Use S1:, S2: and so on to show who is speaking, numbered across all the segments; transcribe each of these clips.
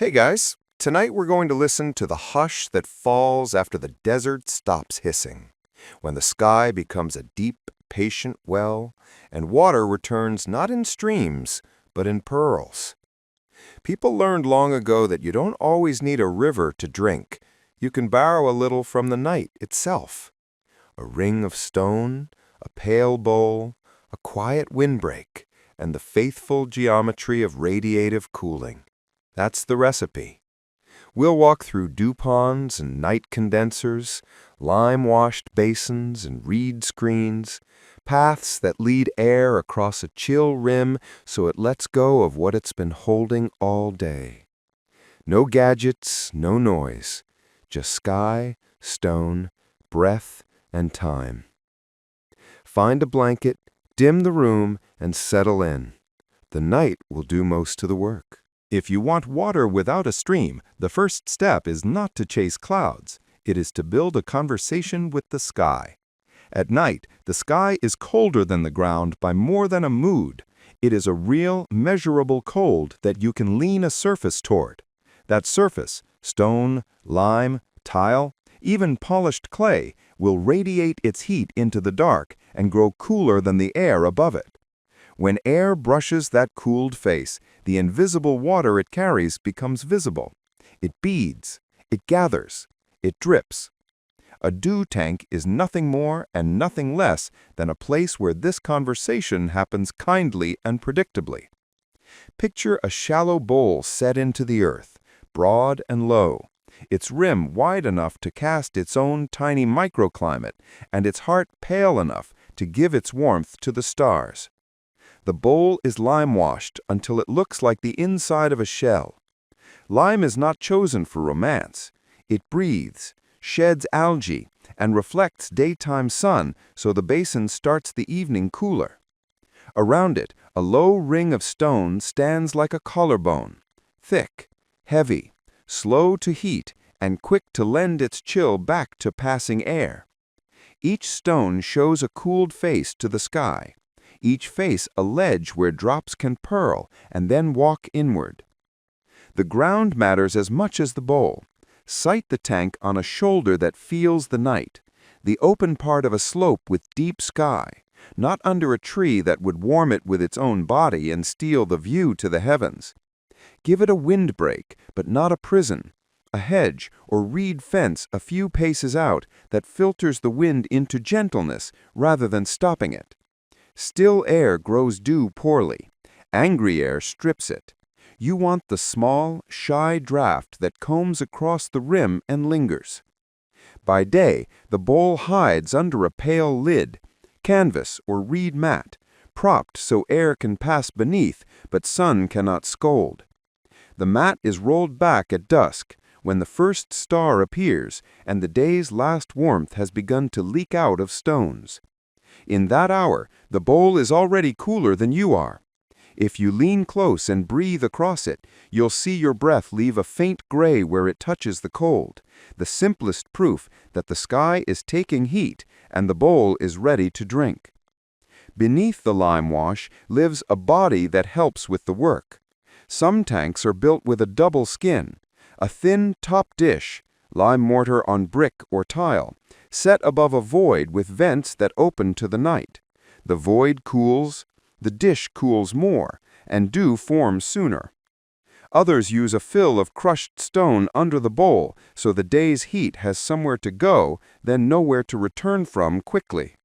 S1: Hey guys, tonight we're going to listen to the hush that falls after the desert stops hissing, when the sky becomes a deep, patient well, and water returns not in streams, but in pearls. People learned long ago that you don't always need a river to drink. You can borrow a little from the night itself. A ring of stone, a pale bowl, a quiet windbreak, and the faithful geometry of radiative cooling. That's the recipe. We'll walk through dew ponds and night condensers, lime-washed basins and reed screens, paths that lead air across a chill rim so it lets go of what it's been holding all day. No gadgets, no noise, just sky, stone, breath, and time. Find a blanket, dim the room, and settle in. The night will do most of the work.
S2: If you want water without a stream, the first step is not to chase clouds. It is to build a conversation with the sky. At night, the sky is colder than the ground by more than a mood. It is a real, measurable cold that you can lean a surface toward. That surface, stone, lime, tile, even polished clay, will radiate its heat into the dark and grow cooler than the air above it. When air brushes that cooled face, the invisible water it carries becomes visible. It beads, it gathers, it drips. A dew tank is nothing more and nothing less than a place where this conversation happens kindly and predictably. Picture a shallow bowl set into the earth, broad and low, its rim wide enough to cast its own tiny microclimate, and its heart pale enough to give its warmth to the stars. The bowl is lime-washed until it looks like the inside of a shell. Lime is not chosen for romance. It breathes, sheds algae, and reflects daytime sun so the basin starts the evening cooler. Around it, a low ring of stone stands like a collarbone, thick, heavy, slow to heat, and quick to lend its chill back to passing air. Each stone shows a cooled face to the sky. Each face a ledge where drops can purl and then walk inward. The ground matters as much as the bowl. Site the tank on a shoulder that feels the night, the open part of a slope with deep sky, not under a tree that would warm it with its own body and steal the view to the heavens. Give it a windbreak, but not a prison, a hedge or reed fence a few paces out that filters the wind into gentleness rather than stopping it. Still air grows dew poorly. Angry air strips it. You want the small, shy draft that combs across the rim and lingers. By day, the bowl hides under a pale lid, canvas or reed mat, propped so air can pass beneath, but sun cannot scold. The mat is rolled back at dusk, when the first star appears and the day's last warmth has begun to leak out of stones. In that hour, the bowl is already cooler than you are. If you lean close and breathe across it, you'll see your breath leave a faint gray where it touches the cold, the simplest proof that the sky is taking heat and the bowl is ready to drink. Beneath the lime wash lives a body that helps with the work. Some tanks are built with a double skin, a thin top dish, lime mortar on brick or tile, set above a void with vents that open to the night. The void cools, the dish cools more, and dew forms sooner. Others use a fill of crushed stone under the bowl so the day's heat has somewhere to go, then nowhere to return from quickly.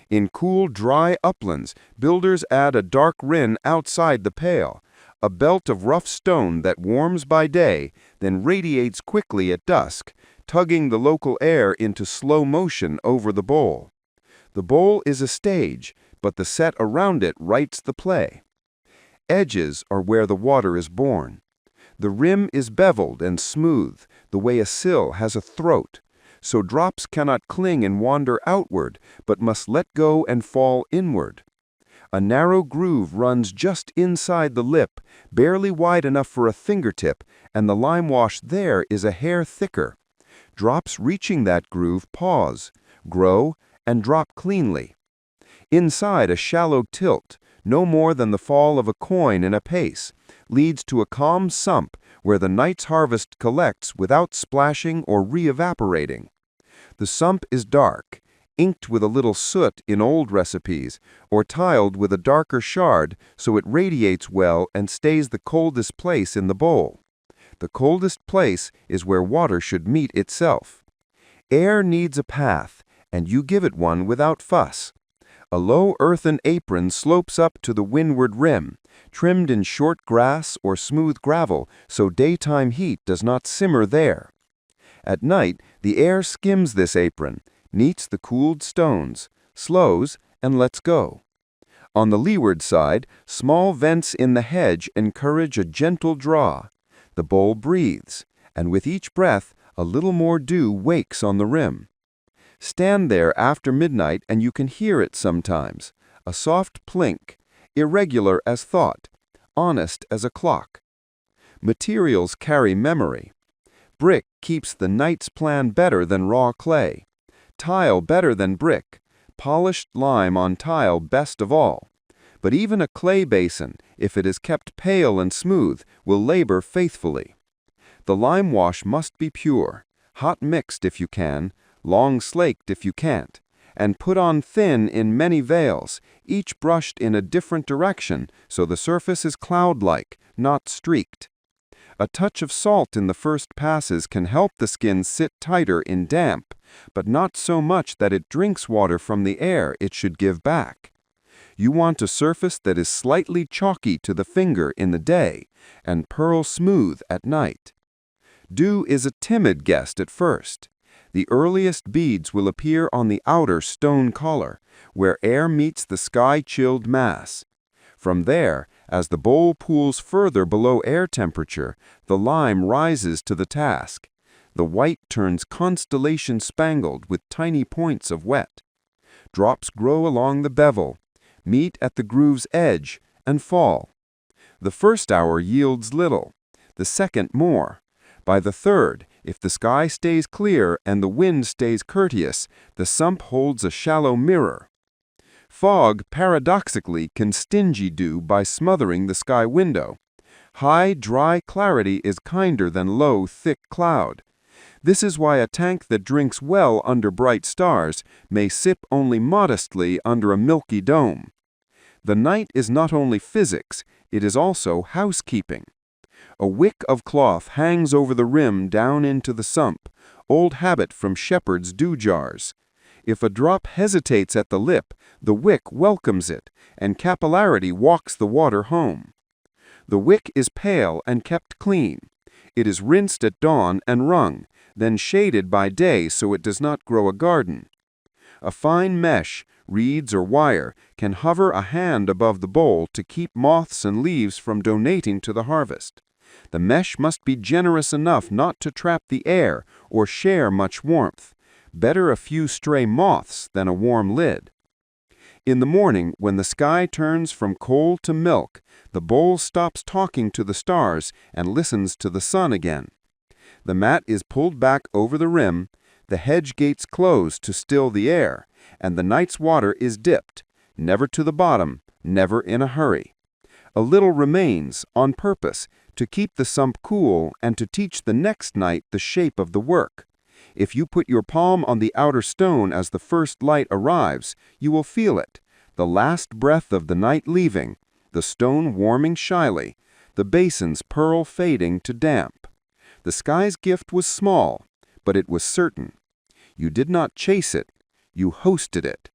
S2: In cool, dry uplands, builders add a dark rin outside the pail, a belt of rough stone that warms by day, then radiates quickly at dusk, tugging the local air into slow motion over the bowl. The bowl is a stage, but the set around it writes the play. Edges are where the water is born. The rim is beveled and smooth, the way a sill has a throat, so drops cannot cling and wander outward, but must let go and fall inward. A narrow groove runs just inside the lip, barely wide enough for a fingertip, and the lime wash there is a hair thicker. Drops reaching that groove pause, grow, and drop cleanly. Inside a shallow tilt, no more than the fall of a coin in a pace, leads to a calm sump where the night's harvest collects without splashing or re-evaporating. The sump is dark, inked with a little soot in old recipes, or tiled with a darker shard so it radiates well and stays the coldest place in the bowl. The coldest place is where water should meet itself. Air needs a path, and you give it one without fuss. A low earthen apron slopes up to the windward rim, trimmed in short grass or smooth gravel so daytime heat does not simmer there. At night, the air skims this apron, kneads the cooled stones, slows, and lets go. On the leeward side, small vents in the hedge encourage a gentle draw. The bowl breathes, and with each breath, a little more dew wakes on the rim. Stand there after midnight and you can hear it sometimes, a soft plink, irregular as thought, honest as a clock. Materials carry memory. Brick keeps the night's plan better than raw clay, tile better than brick, polished lime on tile best of all. But even a clay basin, if it is kept pale and smooth, will labor faithfully. The lime wash must be pure, hot mixed if you can, long slaked if you can't, and put on thin in many veils, each brushed in a different direction so the surface is cloud-like, not streaked. A touch of salt in the first passes can help the skin sit tighter in damp, but not so much that it drinks water from the air it should give back. You want a surface that is slightly chalky to the finger in the day and pearl smooth at night. Dew is a timid guest at first. The earliest beads will appear on the outer stone collar, where air meets the sky-chilled mass. From there, as the bowl pools further below air temperature, the lime rises to the task. The white turns constellation-spangled with tiny points of wet. Drops grow along the bevel, meet at the groove's edge, and fall. The first hour yields little, the second more. By the third, if the sky stays clear and the wind stays courteous, the sump holds a shallow mirror. Fog, paradoxically, can stingy dew by smothering the sky window. High, dry clarity is kinder than low, thick cloud. This is why a tank that drinks well under bright stars may sip only modestly under a milky dome. The night is not only physics, it is also housekeeping. A wick of cloth hangs over the rim down into the sump, old habit from shepherds' dew jars. If a drop hesitates at the lip, the wick welcomes it, and capillarity walks the water home. The wick is pale and kept clean. It is rinsed at dawn and wrung, then shaded by day so it does not grow a garden. A fine mesh, reeds or wire, can hover a hand above the bowl to keep moths and leaves from donating to the harvest. The mesh must be generous enough not to trap the air or share much warmth. Better a few stray moths than a warm lid. In the morning, when the sky turns from coal to milk, the bowl stops talking to the stars and listens to the sun again. The mat is pulled back over the rim, the hedge gates close to still the air, and the night's water is dipped, never to the bottom, never in a hurry. A little remains, on purpose, to keep the sump cool and to teach the next night the shape of the work. If you put your palm on the outer stone as the first light arrives, you will feel it, the last breath of the night leaving, the stone warming shyly, the basin's pearl fading to damp. The sky's gift was small, but it was certain. You did not chase it, you hosted it.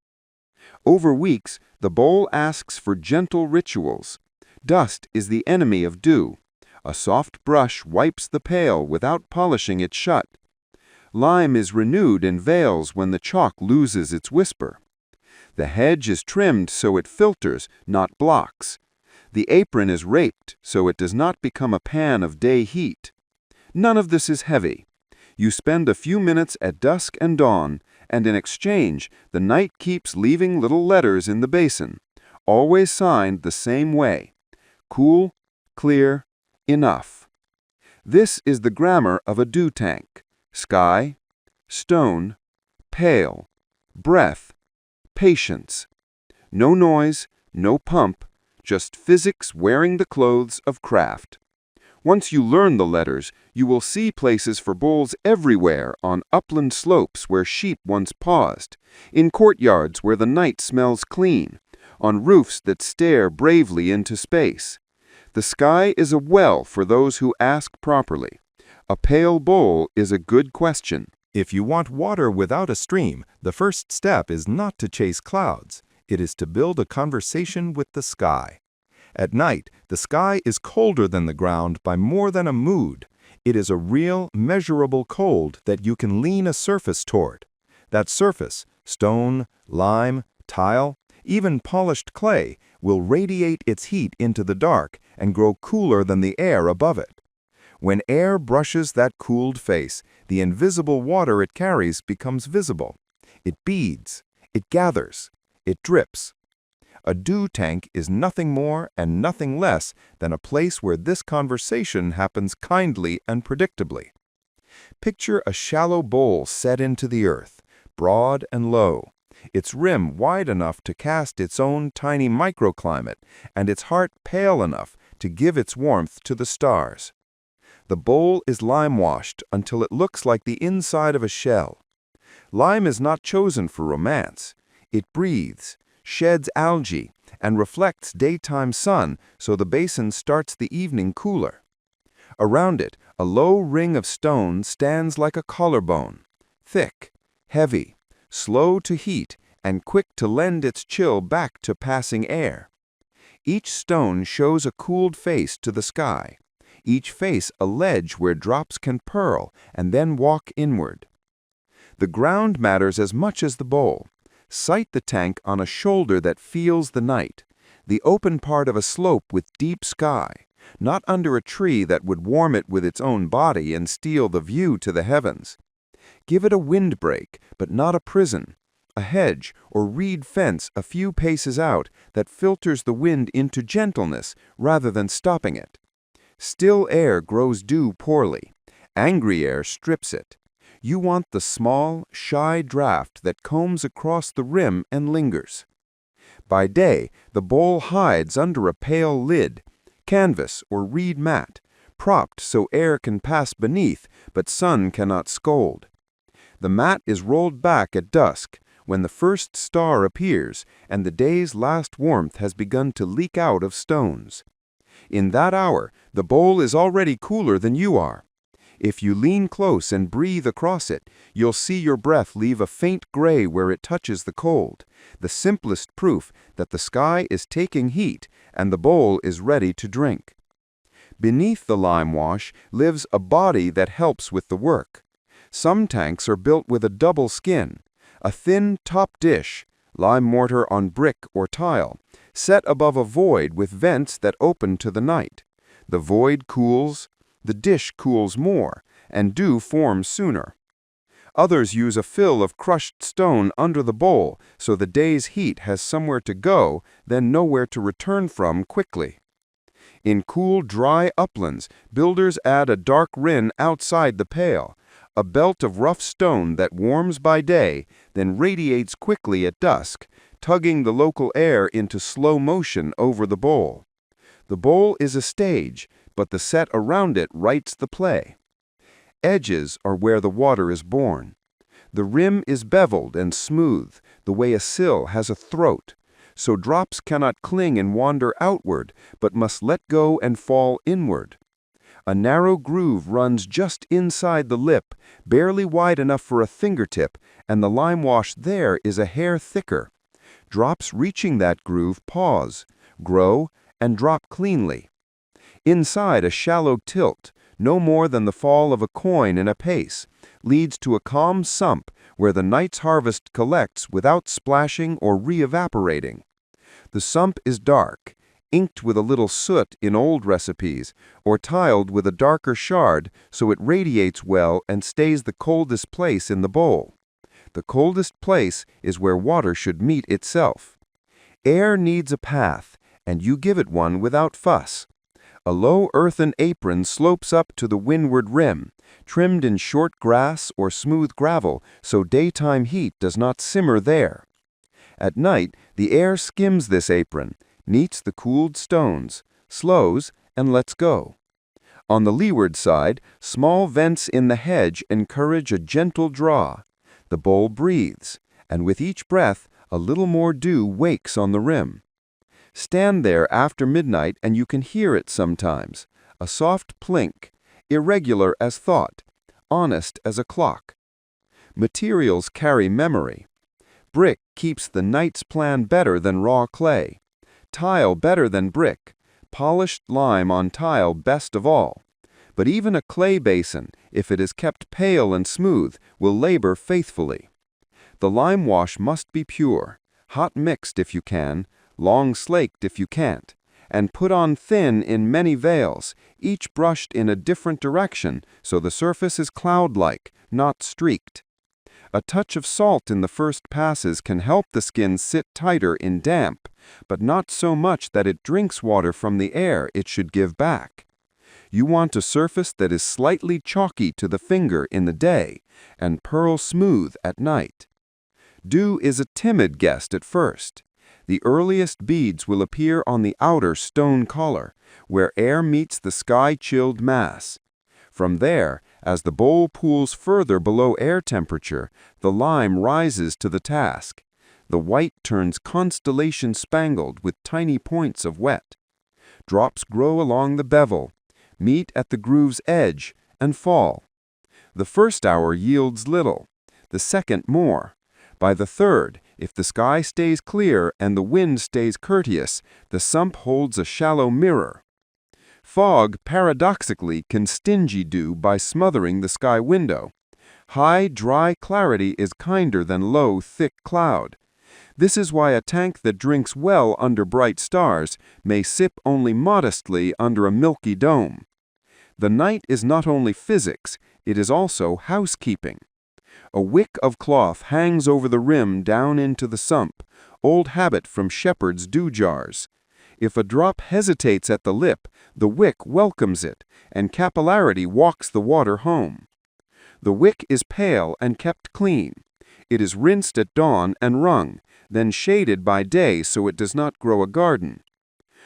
S2: Over weeks, the bowl asks for gentle rituals. Dust is the enemy of dew. A soft brush wipes the pail without polishing it shut. Lime is renewed in veils when the chalk loses its whisper. The hedge is trimmed so it filters, not blocks. The apron is raked so it does not become a pan of day heat. None of this is heavy. You spend a few minutes at dusk and dawn, and in exchange, the night keeps leaving little letters in the basin, always signed the same way: cool, clear, enough. This is the grammar of a dew tank: sky, stone, pail, breath, patience. No noise, no pump,
S3: just physics wearing the clothes of craft. Once you learn the letters, you will see places for bowls everywhere on upland slopes where sheep once paused, in courtyards where the night smells clean, on roofs that stare bravely into space. The sky is a well for those who ask properly. A pale bowl is a good question.
S2: If you want water without a stream, the first step is not to chase clouds. It is to build a conversation with the sky. At night, the sky is colder than the ground by more than a mood. It is a real, measurable cold that you can lean a surface toward. That surface, stone, lime, tile, even polished clay, will radiate its heat into the dark and grow cooler than the air above it. When air brushes that cooled face, the invisible water it carries becomes visible. It beads, it gathers, it drips. A dew tank is nothing more and nothing less than a place where this conversation happens kindly and predictably. Picture a shallow bowl set into the earth, broad and low, its rim wide enough to cast its own tiny microclimate, and its heart pale enough to give its warmth to the stars. The bowl is lime-washed until it looks like the inside of a shell. Lime is not chosen for romance. It breathes, sheds algae, and reflects daytime sun so the basin starts the evening cooler. Around it, a low ring of stone stands like a collarbone, thick, heavy, slow to heat, and quick to lend its chill back to passing air. Each stone shows a cooled face to the sky, each face a ledge where drops can purl and then walk inward. The ground matters as much as the bowl. Sight the tank on a shoulder that feels the night, the open part of a slope with deep sky, not under a tree that would warm it with its own body and steal the view to the heavens. Give it a windbreak, but not a prison, a hedge or reed fence a few paces out that filters the wind into gentleness rather than stopping it. Still air grows dew poorly. Angry air strips it. You want the small, shy draft that combs across the rim and lingers. By day, the bowl hides under a pale lid, canvas or reed mat, propped so air can pass beneath, but sun cannot scold. The mat is rolled back at dusk, when the first star appears and the day's last warmth has begun to leak out of stones. In that hour, the bowl is already cooler than you are. If you lean close and breathe across it, you'll see your breath leave a faint gray where it touches the cold, the simplest proof that the sky is taking heat and the bowl is ready to drink. Beneath the lime wash lives a body that helps with the work. Some tanks are built with a double skin, a thin top dish, lime mortar on brick or tile, set above a void with vents that open to the night. The void cools, the dish cools more, and dew forms sooner. Others use a fill of crushed stone under the bowl so the day's heat has somewhere to go, then nowhere to return from quickly. In cool, dry uplands, builders add a dark rin outside the pail, a belt of rough stone that warms by day, then radiates quickly at dusk, tugging the local air into slow motion over the bowl. The bowl is a stage, but the set around it writes the play. Edges are where the water is born. The rim is beveled and smooth, the way a sill has a throat, so drops cannot cling and wander outward, but must let go and fall inward. A narrow groove runs just inside the lip, barely wide enough for a fingertip, and the lime wash there is a hair thicker. Drops reaching that groove pause, grow, and drop cleanly. Inside, a shallow tilt, no more than the fall of a coin in a pace, leads to a calm sump where the night's harvest collects without splashing or re-evaporating. The sump is dark, inked with a little soot in old recipes, or tiled with a darker shard so it radiates well and stays the coldest place in the bowl. The coldest place is where water should meet itself. Air needs a path, and you give it one without fuss. A low earthen apron slopes up to the windward rim, trimmed in short grass or smooth gravel so daytime heat does not simmer there. At night, the air skims this apron,
S3: Kneads the cooled stones, slows, and lets go. On the leeward side, small vents in the hedge encourage a gentle draw. The bowl breathes, and with each breath, a little more dew wakes on the rim. Stand there after midnight and you can hear it sometimes, a soft plink, irregular as thought, honest as a clock. Materials carry memory. Brick keeps the night's plan better than raw clay. Tile better than brick. Polished lime on tile best of all. But even a clay basin, if it is kept pale and smooth, will labor faithfully. The lime wash must be pure, hot mixed if you can, long slaked if you can't, and put on thin in many veils, each brushed in a different direction so the surface is cloud-like, not streaked. A touch of salt in the first passes can help the skin sit tighter in damp, but not so much that it drinks water from the air it should give back. You want a surface that is slightly chalky to the finger in the day and pearl smooth at night. Dew is a timid guest at first. The earliest beads will appear on the outer stone collar, where air meets the sky-chilled mass. From there, as the bowl pools further below air temperature, the lime rises to the task. The white turns constellation-spangled with tiny points of wet. Drops grow along the bevel, meet at the groove's edge, and fall. The first hour yields little, the second more. By the third, if the sky stays clear and the wind stays courteous, the sump holds a shallow mirror. Fog, paradoxically, can stingy dew by smothering the sky window. High, dry clarity is kinder than low, thick cloud. This is why a tank that drinks well under bright stars may sip only modestly under a milky dome. The night is not only physics, it is also housekeeping. A wick of cloth hangs over the rim down into the sump, old habit from shepherds' dew jars. If a drop hesitates at the lip, the wick welcomes it, and capillarity walks the water home. The wick is pale and kept clean. It is rinsed at dawn and wrung, then shaded by day so it does not grow a garden.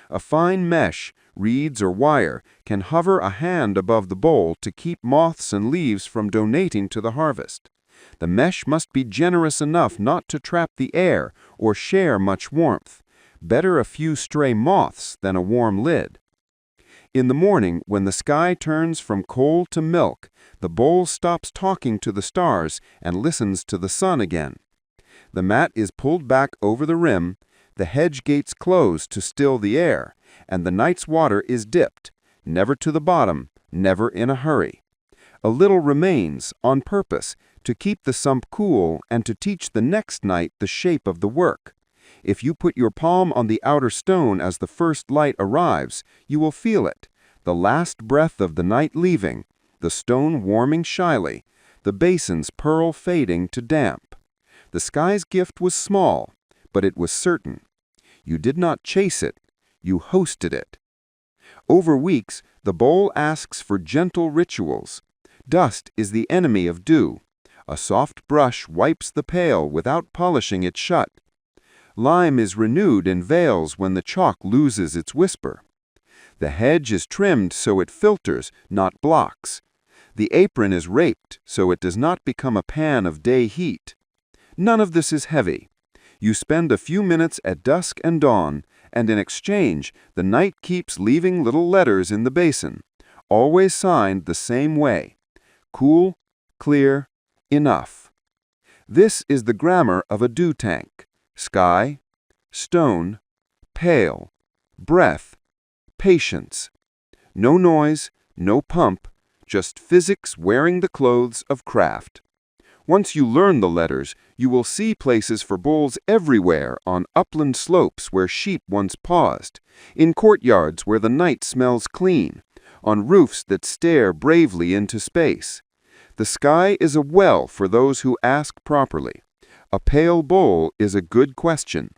S3: A fine mesh, reeds or wire, can hover a hand above the bowl to keep moths and leaves from donating to the harvest. The mesh must be generous enough not to trap the air or share much warmth. Better a few stray moths than a warm lid. In the morning, when the sky turns from coal to milk, the bowl stops talking to the stars and listens to the sun again. The mat is pulled back over the rim, the hedge gates close to still the air, and the night's water is dipped, never to the bottom, never in a hurry. A little remains, on purpose, to keep the sump cool and to teach the next night the shape of the work. If you put your palm on the outer stone as the first light arrives, you will feel it, the last breath of the night leaving, the stone warming shyly, the basin's pearl fading to damp. The sky's gift was small, but it was certain. You did not chase it, you hosted it. Over weeks, the bowl asks for gentle rituals. Dust is the enemy of dew. A soft brush wipes the pail without polishing it shut. Lime is renewed in veils when the chalk loses its whisper. The hedge is trimmed so it filters, not blocks. The apron is raped so it does not become a pan of day heat. None of this is heavy. You spend a few minutes at dusk and dawn, and in exchange, the night keeps leaving little letters in the basin, always signed the same way. Cool, clear, enough. This is the grammar of a dew tank. Sky, stone, pail, breath, patience. No noise, no pump, just physics wearing the clothes of craft. Once you learn the letters, you will see places for bowls everywhere on upland slopes where sheep once paused, in courtyards where the night smells clean, on roofs that stare bravely into space. The sky is a well for those who ask properly. A pale bowl is a good question.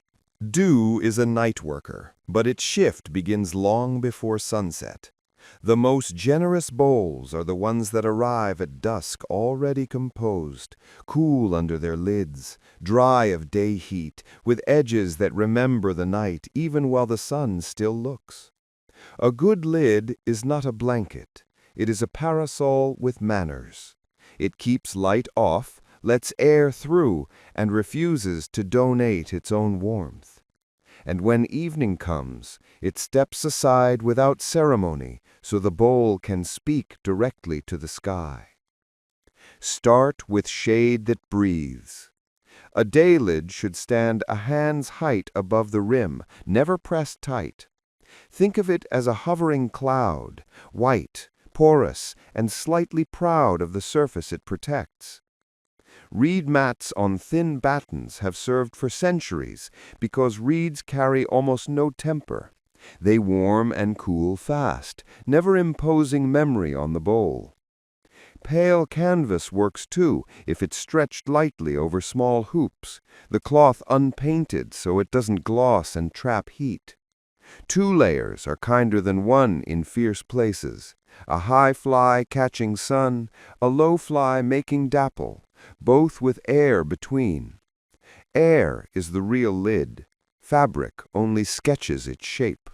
S1: Dew is a night worker, but its shift begins long before sunset. The most generous bowls are the ones that arrive at dusk already composed, cool under their lids, dry of day heat, with edges that remember the night even while the sun still looks. A good lid is not a blanket. It is a parasol with manners. It keeps light off, lets air through, and refuses to donate its own warmth. And when evening comes, it steps aside without ceremony so the bowl can speak directly to the sky. Start with shade that breathes. A day lid should stand a hand's height above the rim, never pressed tight. Think of it as a hovering cloud, white, porous, and slightly proud of the surface it protects. Reed mats on thin battens have served for centuries because reeds carry almost no temper. They warm and cool fast, never imposing memory on the bowl. Pale canvas works too if it's stretched lightly over small hoops, the cloth unpainted so it doesn't gloss and trap heat. 2 layers are kinder than 1 in fierce places, a high fly catching sun, a low fly making dapple, both with air between. Air is the real lid. Fabric only sketches its shape.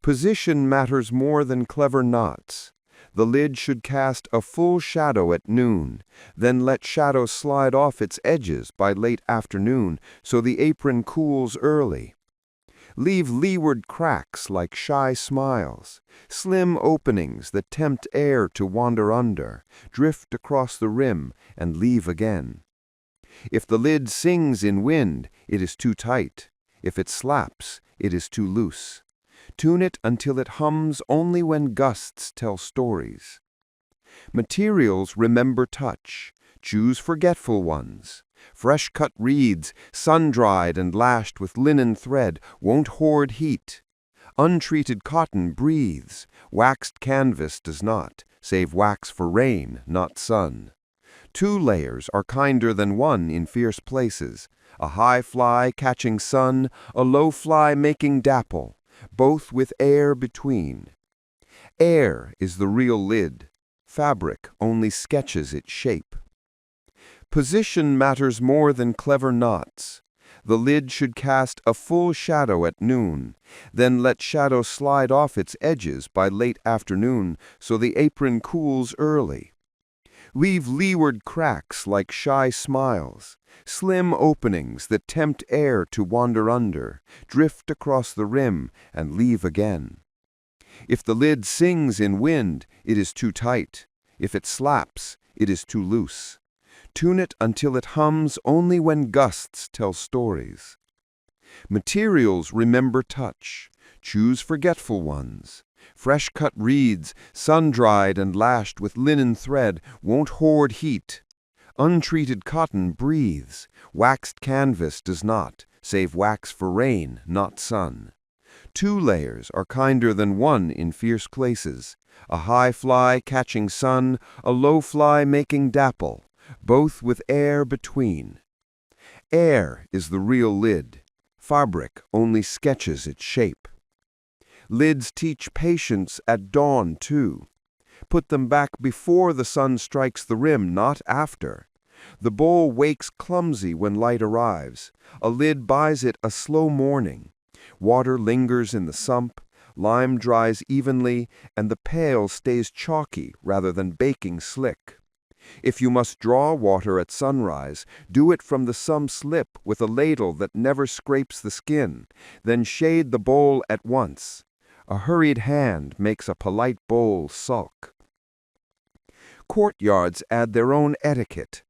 S1: Position matters more than clever knots. The lid should cast a full shadow at noon, then let shadow slide off its edges by late afternoon so the apron cools early. Leave leeward cracks like shy smiles, slim openings that tempt air to wander under, drift across the rim, and leave again. If the lid sings in wind, it is too tight. If it slaps, it is too loose. Tune it until it hums only when gusts tell stories. Materials remember touch. Choose forgetful ones. Fresh-cut reeds, sun-dried and lashed with linen thread, won't hoard heat. Untreated cotton breathes. Waxed canvas does not, save wax for rain, not sun. 2 layers are kinder than 1 in fierce places. A high fly catching sun, a low fly making dapple, both with air between. Air is the real lid. Fabric only sketches its shape. Position matters more than clever knots. The lid should cast a full shadow at noon, then let shadow slide off its edges by late afternoon so the apron cools early. Leave leeward cracks like shy smiles, slim openings that tempt air to wander under, drift across the rim, and leave again. If the lid sings in wind, it is too tight. If it slaps, it is too loose. Tune it until it hums only when gusts tell stories. Materials remember touch. Choose forgetful ones. Fresh-cut reeds, sun-dried and lashed with linen thread, won't hoard heat. Untreated cotton breathes. Waxed canvas does not, save wax for rain, not sun. 2 layers are kinder than 1 in fierce places. A high fly catching sun, a low fly making dapple, both with air between. Air is the real lid. Fabric only sketches its shape. Lids teach patience at dawn, too. Put them back before the sun strikes the rim, not after. The bowl wakes clumsy when light arrives. A lid buys it a slow morning. Water lingers in the sump, lime dries evenly, and the pail stays chalky rather than baking slick. If you must draw water at sunrise, do it from the sump's lip with a ladle that never scrapes the skin, then shade the bowl at once. A hurried hand makes a polite bowl sulk. Courtyards add their own etiquette.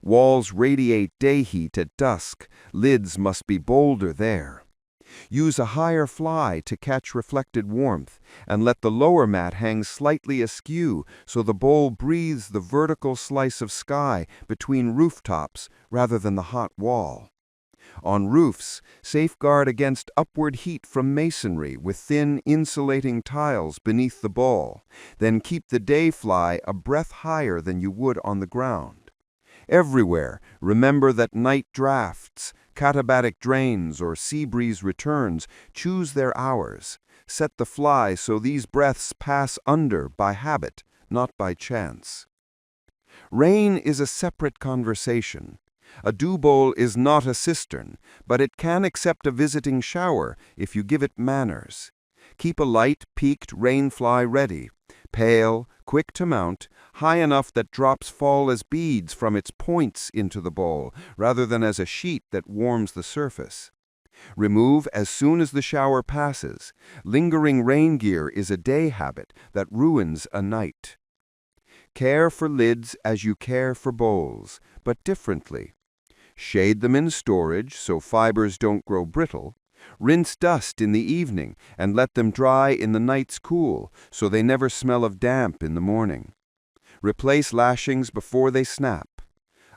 S1: Walls radiate day heat at dusk. Lids must be bolder there. Use a higher fly to catch reflected warmth, and let the lower mat hang slightly askew so the bowl breathes the vertical slice of sky between rooftops rather than the hot wall. On roofs, safeguard against upward heat from masonry with thin insulating tiles beneath the bowl, then keep the day fly a breath higher than you would on the ground. Everywhere, remember that night drafts, katabatic drains, or sea breeze returns choose their hours.
S3: set the fly so these breaths pass under by habit, not by chance. Rain is a separate conversation. A dew bowl is not a cistern, but it can accept a visiting shower if you give it manners. Keep a light, peaked rainfly ready, pale, quick to mount, high enough that drops fall as beads from its points into the bowl, rather than as a sheet that warms the surface. Remove as soon as the shower passes. Lingering rain gear is a day habit that ruins a night. Care for lids as you care for bowls, but differently. Shade them in storage so fibers don't grow brittle. Rinse dust in the evening and let them dry in the night's cool so they never smell of damp in the morning. Replace lashings before they snap.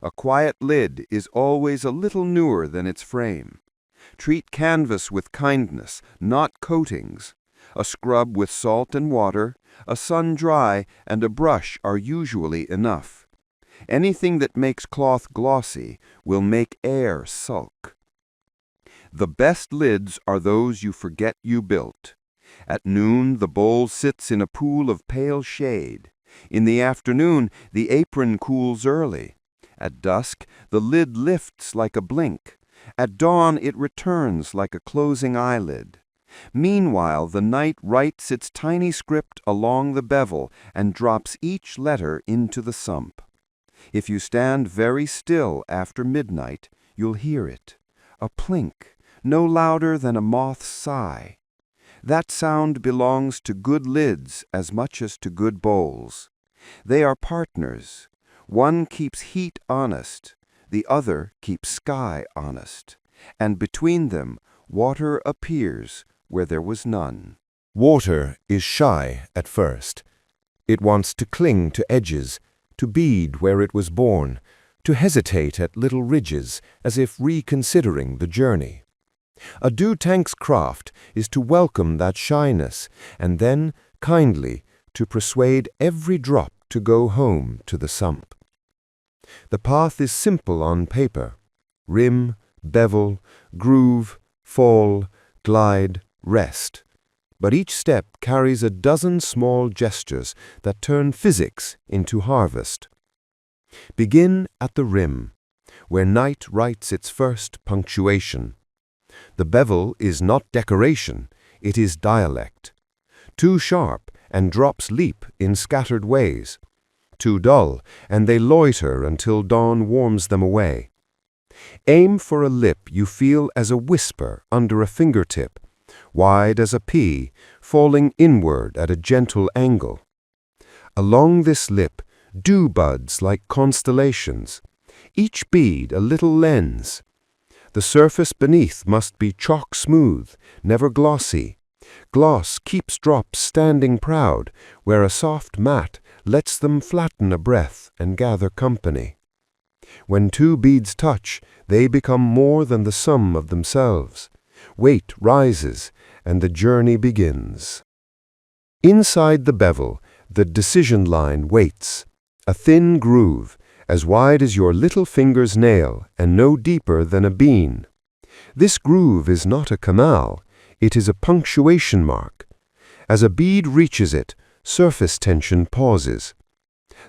S3: A quiet lid is always a little newer than its frame. Treat canvas with kindness, not coatings. A scrub with salt and water, a sun dry, and a brush are usually enough. Anything that makes cloth glossy will make air sulk. The best lids are those you forget you built. At noon, the bowl sits in a pool of pale shade. In the afternoon, the apron cools early. At dusk, the lid lifts like a blink. At dawn, it returns like a closing eyelid. Meanwhile, the night writes its tiny script along the bevel and drops each letter into the sump. If you stand very still after midnight, you'll hear it. A plink, no louder than a moth's sigh. That sound belongs to good lids as much as to good bowls. They are partners. One keeps heat honest, the other keeps sky honest. And between them, water appears where there was none.
S1: Water is shy at first. It wants to cling to edges, to bead where it was born, to hesitate at little ridges as if reconsidering the journey. A dew tank's craft is to welcome that shyness and then, kindly, to persuade every drop to go home to the sump. The path is simple on paper. Rim, bevel, groove, fall, glide, rest. But each step carries a dozen small gestures that turn physics into harvest. Begin at the rim, where night writes its first punctuation. The bevel is not decoration, it is dialect. Too sharp, and drops leap in scattered ways. Too dull, and they loiter until dawn warms them away. Aim for a lip you feel as a whisper under a fingertip, wide as a pea, falling inward at a gentle angle. Along this lip, dew buds like constellations, each bead a little lens. The surface beneath must be chalk smooth, never glossy. Gloss keeps drops standing proud, where a soft mat lets them flatten a breath and gather company. When two beads touch, they become more than the sum of themselves. Weight rises, and the journey begins. Inside the bevel, the decision line waits, a thin groove, as wide as your little finger's nail and no deeper than a bean. This groove is not a canal, it is a punctuation mark. As a bead reaches it, surface tension pauses.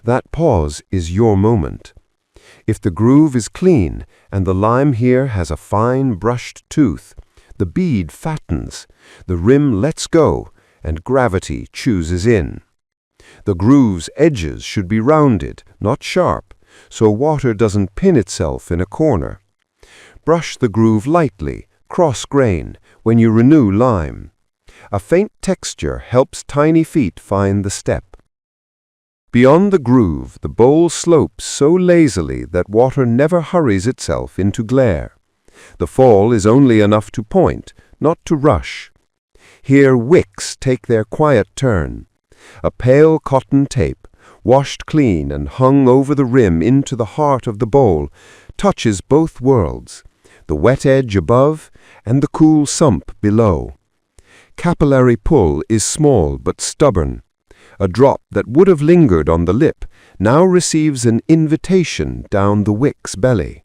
S1: That pause is your moment. If the groove is clean and the lime here has a fine brushed tooth, the bead fattens, the rim lets go, and gravity chooses in. The groove's edges should be rounded, not sharp, so water doesn't pin itself in a corner. Brush the groove lightly, cross-grain, when you renew lime. A faint texture helps tiny feet find the step. Beyond the groove, the bowl slopes so lazily that water never hurries itself into glare. The fall is only enough to point, not to rush. Here wicks take their quiet turn. A pale cotton tape, washed clean and hung over the rim into the heart of the bowl, touches both worlds, the wet edge above and the cool sump below. Capillary pull is small but stubborn. A drop that would have lingered on the lip now receives an invitation down the wick's belly.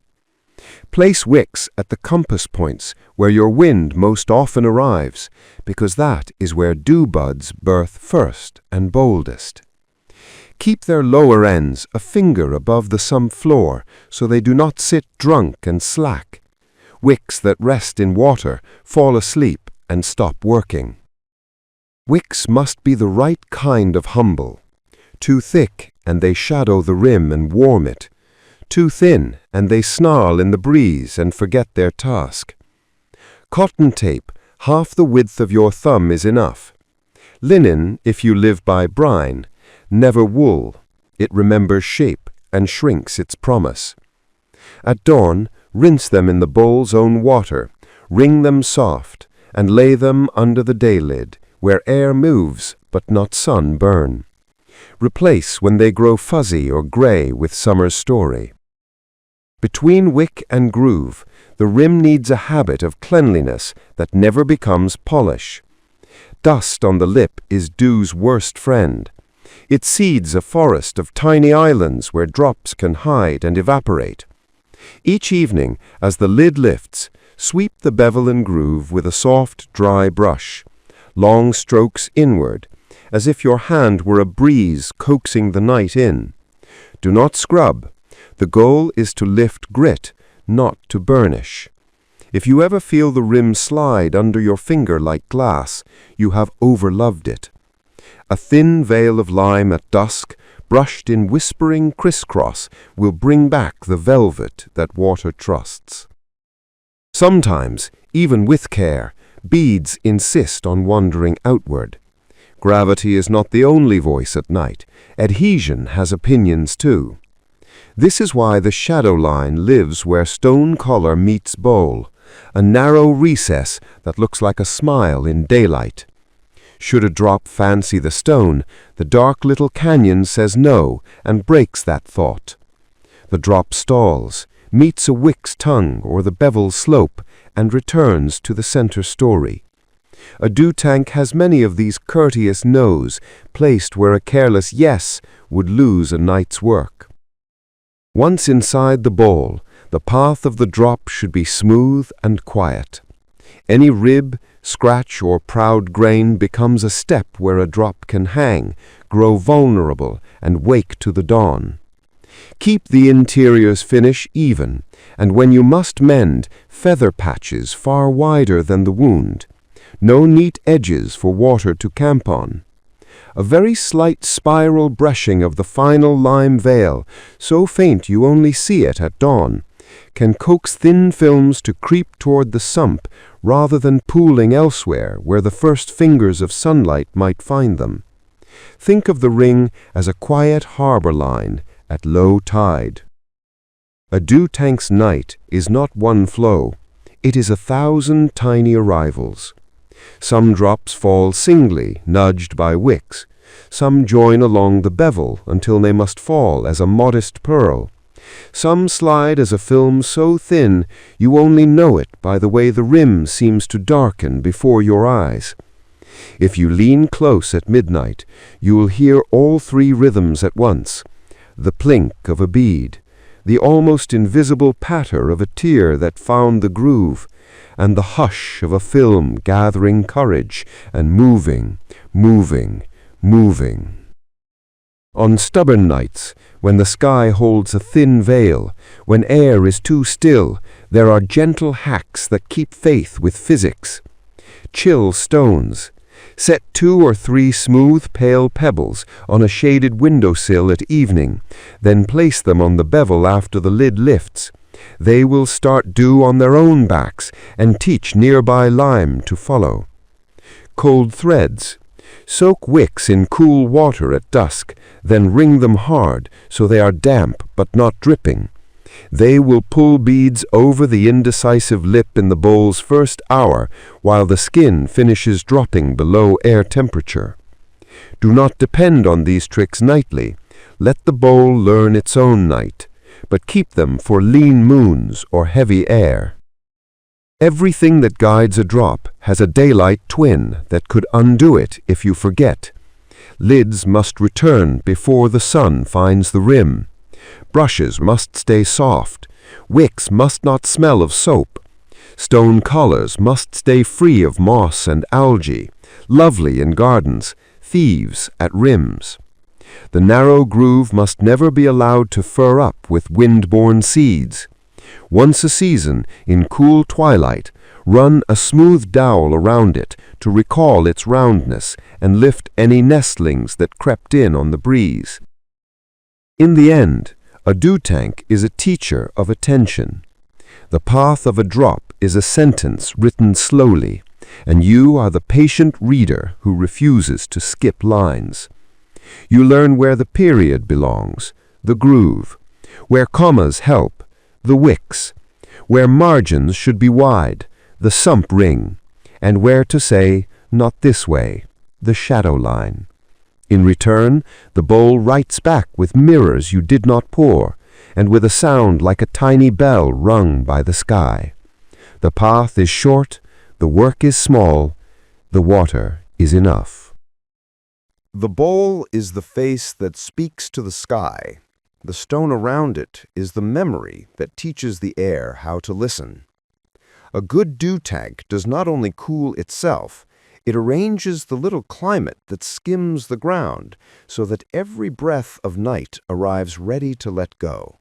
S1: Place wicks at the compass points where your wind most often arrives, because that is where dew buds birth first and boldest. Keep their lower ends a finger above the sump floor so they do not sit drunk and slack. Wicks that rest in water fall asleep and stop working. Wicks must be the right kind of humble. Too thick and they shadow the rim and warm it. Too thin and they snarl in the breeze and forget their task. Cotton tape, half the width of your thumb is enough. Linen, if you live by brine, never wool. It remembers shape and shrinks its promise. At dawn, rinse them in the bowl's own water, wring them soft, and lay them under the day lid, where air moves but not sun burn. Replace when they grow fuzzy or gray with summer's story. Between wick and groove, the rim needs a habit of cleanliness that never becomes polish. Dust on the lip is dew's worst friend. It seeds a forest of tiny islands where drops can hide and evaporate. Each evening, as the lid lifts, sweep the bevel and groove with a soft, dry brush. Long strokes inward, as if your hand were a breeze coaxing the night in. Do not scrub. The goal is to lift grit, not to burnish. If you ever feel the rim slide under your finger like glass, you have overloved it. A thin veil of lime at dusk, brushed in whispering crisscross, will bring back the velvet that water trusts. Sometimes, even with care, beads insist on wandering outward. Gravity is not the only voice at night. Adhesion has opinions too. This is why the shadow line lives where stone collar meets bowl, a narrow recess that looks like a smile in daylight. Should a drop fancy the stone, the dark little canyon says no and breaks that thought. The drop stalls, meets a wick's tongue or the bevel's slope, and returns to the center story. A dew tank has many of these courteous no's placed where a careless yes would lose a night's work. Once inside the bowl, the path of the drop should be smooth and quiet. Any rib, scratch, or proud grain becomes a step where a drop can hang, grow vulnerable, and wake to the dawn. Keep the interior's finish even, and when you must mend, feather patches far wider than the wound. No neat edges for water to camp on. A very slight spiral brushing of the final lime veil, so faint you only see it at dawn, can coax thin films to creep toward the sump rather than pooling elsewhere where the first fingers of sunlight might find them. Think of the ring as a quiet harbor line at low tide. A dew tank's night is not one flow. It is 1,000 tiny arrivals. Some drops fall singly, nudged by wicks. Some join along the bevel until they must fall as a modest pearl. Some slide as a film so thin you only know it by the way the rim seems to darken before your eyes. If you lean close at midnight, you will hear all three rhythms at once: the plink of a bead, the almost invisible patter of a tear that found the groove, and the hush of a film gathering courage and moving, moving, moving. On stubborn nights, when the sky holds a thin veil, when air is too still, there are gentle hacks that keep faith with physics. Chill stones. Set 2 or 3 smooth, pale pebbles on a shaded windowsill at evening, then place them on the bevel after the lid lifts. They will start dew on their own backs and teach nearby lime to follow. Cold threads. Soak wicks in cool water at dusk, then wring them hard so they are damp but not dripping. They will pull beads over the indecisive lip in the bowl's first hour while the skin finishes dropping below air temperature. Do not depend on these tricks nightly. Let the bowl learn its own night, but keep them for lean moons or heavy air. Everything that guides a drop has a daylight twin that could undo it if you forget. Lids must return before the sun finds the rim.
S3: Brushes must stay soft. Wicks must not smell of soap. Stone collars must stay free of moss and algae, lovely in gardens, thieves at rims. The narrow groove must never be allowed to fur up with wind-borne seeds. Once a season, in cool twilight, run a smooth dowel around it to recall its roundness and lift any nestlings that crept in on the breeze. In the end, a dew tank is a teacher of attention. The path of a drop is a sentence written slowly, and you are the patient reader who refuses to skip lines. You learn where the period belongs, the groove, where commas help, the wicks, where margins should be wide, the sump ring, and where to say, not this way, the shadow line. In return, the bowl writes back with mirrors you did not pour, and with a sound like a tiny bell rung by the sky. The path is short, the work is small, the water is enough.
S1: The bowl is the face that speaks to the sky. The stone around it is the memory that teaches the air how to listen. A good dew tank does not only cool itself, it arranges the little climate that skims the ground so that every breath of night arrives ready to let go.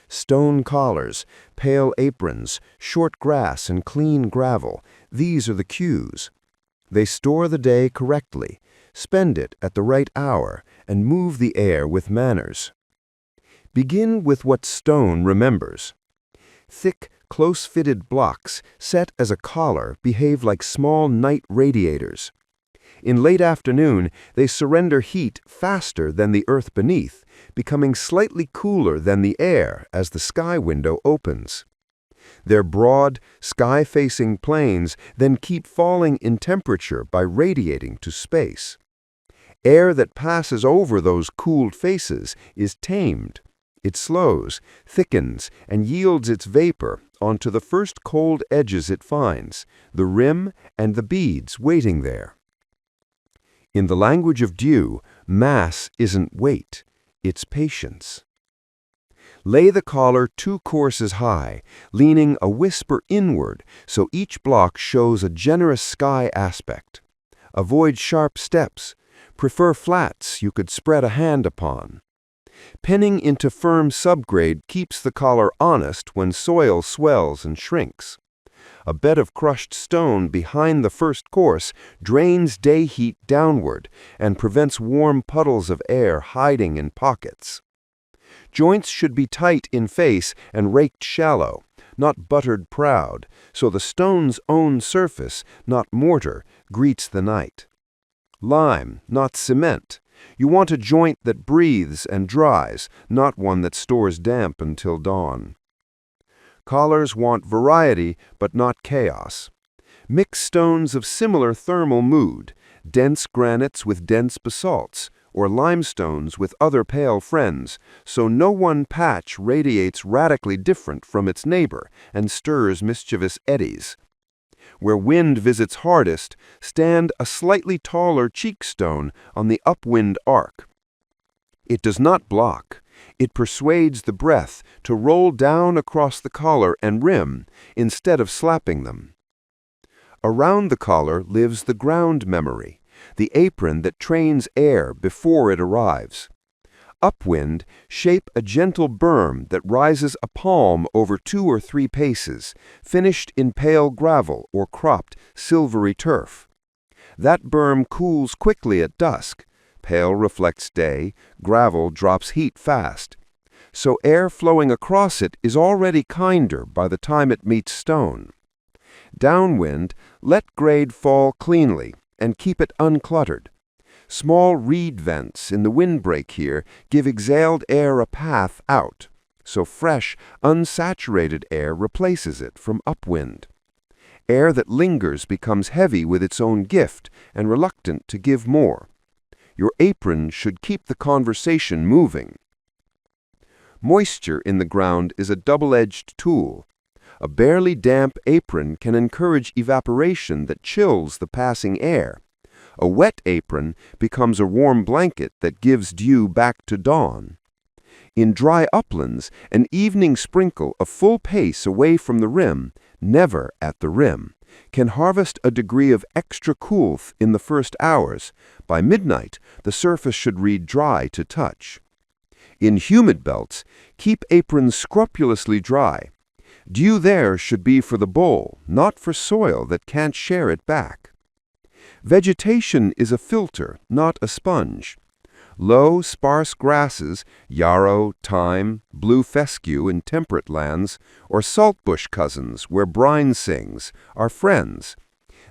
S1: Stone collars, pale aprons, short grass, and clean gravel, these are the cues. They store the day correctly, spend it at the right hour, and move the air with manners. Begin with what stone remembers. Thick, close-fitted blocks set as a collar behave like small night radiators. In late afternoon, they surrender heat faster than the earth beneath, becoming slightly cooler than the air as the sky window opens. Their broad, sky-facing planes then keep falling in temperature by radiating to space. Air that passes over those cooled faces is tamed. It slows, thickens, and yields its vapor onto the first cold edges it finds, the rim and the beads waiting there. In the language of dew, mass isn't weight, it's patience. Lay the collar 2 courses high, leaning a whisper inward so each block shows a generous sky aspect. Avoid sharp steps. Prefer flats you could spread a hand upon. Penning into firm subgrade keeps the collar honest when soil swells and shrinks. A bed of crushed stone behind the first course drains day heat downward and prevents warm puddles of air hiding in pockets. Joints should be tight in face and raked shallow, not buttered proud, so the stone's own surface, not mortar, greets the night. Lime, not cement. You want a joint that breathes and dries, not one that stores damp until dawn. Collars want variety, but not chaos. Mix stones of similar thermal mood, dense granites with dense basalts, or limestones with other pale friends, so no one patch radiates radically different from its neighbor and stirs mischievous eddies. Where wind visits hardest, stand a slightly taller cheekstone on the upwind arc. It does not block. It persuades the breath to roll down across the collar and rim instead of slapping them. Around the collar lives the ground memory, the apron that trains air before it arrives. Upwind, shape a gentle berm that rises a palm over 2 or 3 paces, finished in pale gravel or cropped silvery turf. That berm cools quickly at dusk. Pale reflects day, gravel drops heat fast. So air flowing across it is already kinder by the time it meets stone. Downwind, let grade fall cleanly and keep it uncluttered. Small reed vents in the windbreak here give exhaled air a path out, so fresh, unsaturated air replaces it from upwind. Air that lingers becomes heavy with its own gift and reluctant to give more. Your apron should keep the conversation moving. Moisture in the ground is a double-edged tool. A barely damp apron can encourage evaporation that chills the passing air. A wet apron becomes a warm blanket that gives dew back to dawn.
S3: In dry uplands, an evening sprinkle a full pace away from the rim, never at the rim, can harvest a degree of extra coolth in the first hours. By midnight, the surface should read dry to touch. In humid belts, keep aprons scrupulously dry. Dew there should be for the bowl, not for soil that can't share it back. Vegetation is a filter, not a sponge. Low, sparse grasses, yarrow, thyme, blue fescue in temperate lands, or saltbush cousins where brine sings, are friends.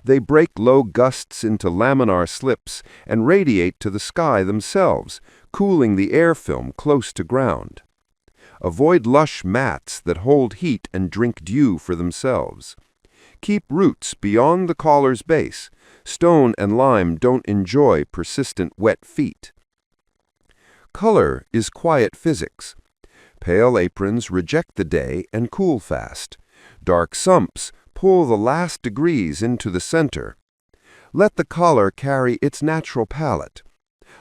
S3: They break low gusts into laminar slips and radiate to the sky themselves, cooling the air film close to ground. Avoid lush mats that hold heat and drink dew for themselves. Keep roots beyond the collar's base. Stone and lime don't enjoy persistent wet feet. Color is quiet physics. Pale aprons reject the day and cool fast. Dark sumps pull the last degrees into the center. Let the collar carry its natural palette.